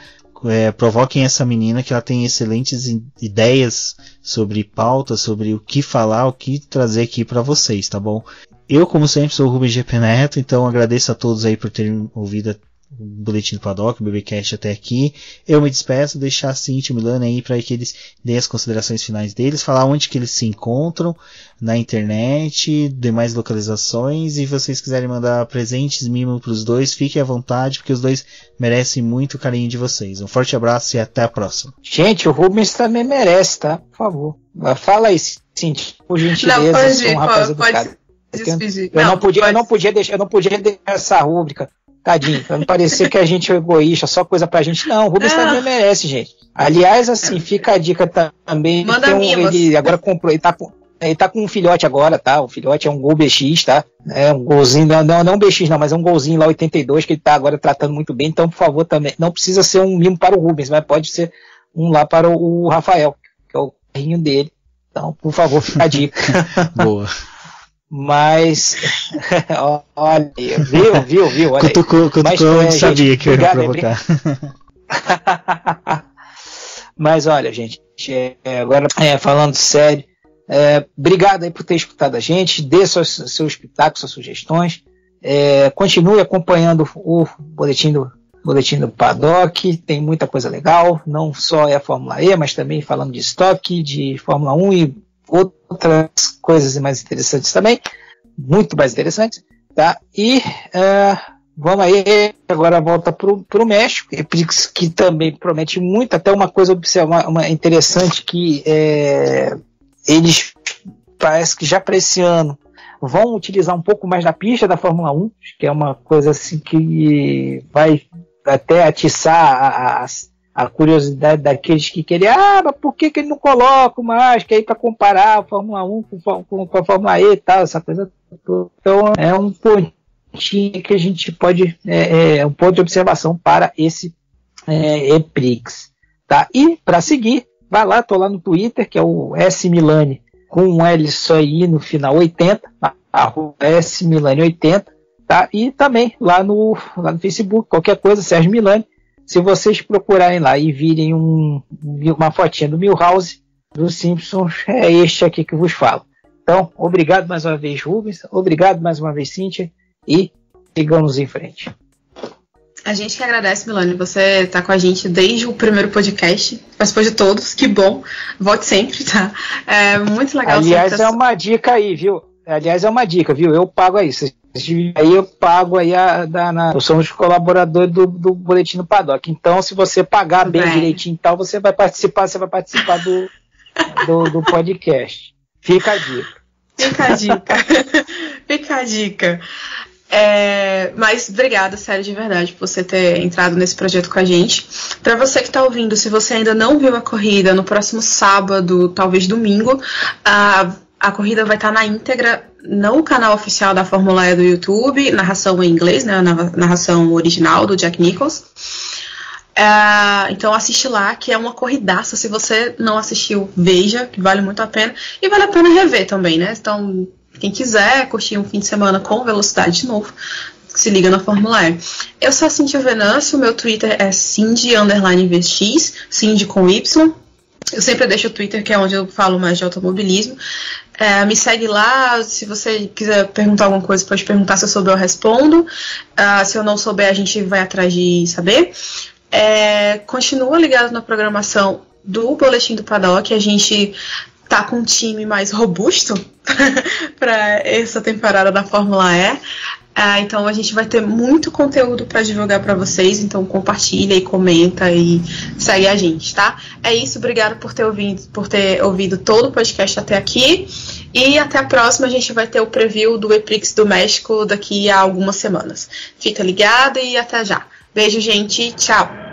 provoquem essa menina que ela tem excelentes ideias sobre pautas, sobre o que falar, o que trazer aqui para vocês, tá bom? Eu, como sempre, sou o Rubens GP Neto, então agradeço a todos aí por terem ouvido o Boletim do Paddock, o BBcast até aqui. Eu me despeço, deixar a Cintia e o Milano aí para que eles deem as considerações finais deles, falar onde que eles se encontram na internet, demais localizações, e se vocês quiserem mandar presentes, mimos para os dois, fiquem à vontade, porque os dois merecem muito carinho de vocês. Um forte abraço e até a próxima. Gente, o Rubens também merece, tá? Por favor. Fala aí, Cintia, por gentileza, sou um rapaz educado. Eu não podia deixar essa rúbrica. Tadinho, pra não parecer que a gente é egoísta, só coisa pra gente. Não, o Rubens também merece, gente. Aliás, assim, fica a dica também. Ele agora comprou, ele tá com um filhote agora, tá? O filhote é um Gol BX, tá? É um golzinho, não um BX não, mas é um golzinho lá 82 que ele tá agora tratando muito bem. Então, por favor, também, não precisa ser um mimo para o Rubens, mas pode ser um lá para o Rafael, que é o carrinho dele. Então, por favor, fica a dica. Boa. Mas, olha, viu? Olha cutucou, eu sabia que eu ia provocar. Mas olha, gente, agora falando sério, obrigado aí por ter escutado a gente, dê seus pitacos, suas sugestões, continue acompanhando o boletim do Paddock, tem muita coisa legal, não só a Fórmula E, mas também falando de estoque, de Fórmula 1 e outras coisas mais interessantes também, muito mais interessantes, tá? E vamos aí, agora volta pro México, que também promete muito, até uma coisa uma interessante que eles parece que já para esse ano vão utilizar um pouco mais da pista da Fórmula 1, que é uma coisa assim que vai até atiçar a curiosidade daqueles que querem, mas por que ele não coloca mais, que aí para comparar a Fórmula 1 com a Fórmula E e tal, essa coisa toda. Então é um pontinho que a gente pode, um ponto de observação para esse EPRIX, tá? E para seguir, vai lá, tô lá no Twitter, que é o S Milani, com um L só I no final 80, S Milani 80, tá? E também lá no Facebook, qualquer coisa, Sérgio Milani. Se vocês procurarem lá e virem uma fotinha do Milhouse, dos Simpsons, é este aqui que vos falo. Então, obrigado mais uma vez, Rubens, obrigado mais uma vez, Cíntia, e sigamos em frente. A gente que agradece, Milani, você tá com a gente desde o primeiro podcast, participou de todos, que bom, volte sempre, tá? É muito legal. Aliás, é uma dica aí, viu? Eu pago aí, aí eu pago aí eu sou um dos colaboradores do Boletim do Paddock, então se você pagar bem direitinho e tal, você vai participar do podcast. Fica a dica. Mas obrigada, sério, de verdade, por você ter entrado nesse projeto com a gente. Para você que está ouvindo, se você ainda não viu a corrida, no próximo sábado, talvez domingo, a corrida vai estar na íntegra no canal oficial da Fórmula E do YouTube, narração em inglês, né, narração original do Jack Nicholls. Então assiste lá, que é uma corridaça. Se você não assistiu, veja, que vale muito a pena. E vale a pena rever também, né? Então, quem quiser curtir um fim de semana com velocidade de novo, se liga na Fórmula E. Eu sou a Cíntia Venâncio, meu Twitter é Cindy_VX, Cindy com Y. Eu sempre deixo o Twitter, que é onde eu falo mais de automobilismo. Me segue lá, se você quiser perguntar alguma coisa, pode perguntar, se eu souber eu respondo. Se eu não souber, a gente vai atrás de saber. Continua ligado na programação do Boletim do Paddock, a gente tá com um time mais robusto para essa temporada da Fórmula E. Então a gente vai ter muito conteúdo para divulgar para vocês, então compartilha e comenta e segue a gente, tá? É isso, obrigado por ter ouvido todo o podcast até aqui, e até a próxima. A gente vai ter o preview do EPRIX do México daqui a algumas semanas. Fica ligado e até já. Beijo, gente, tchau!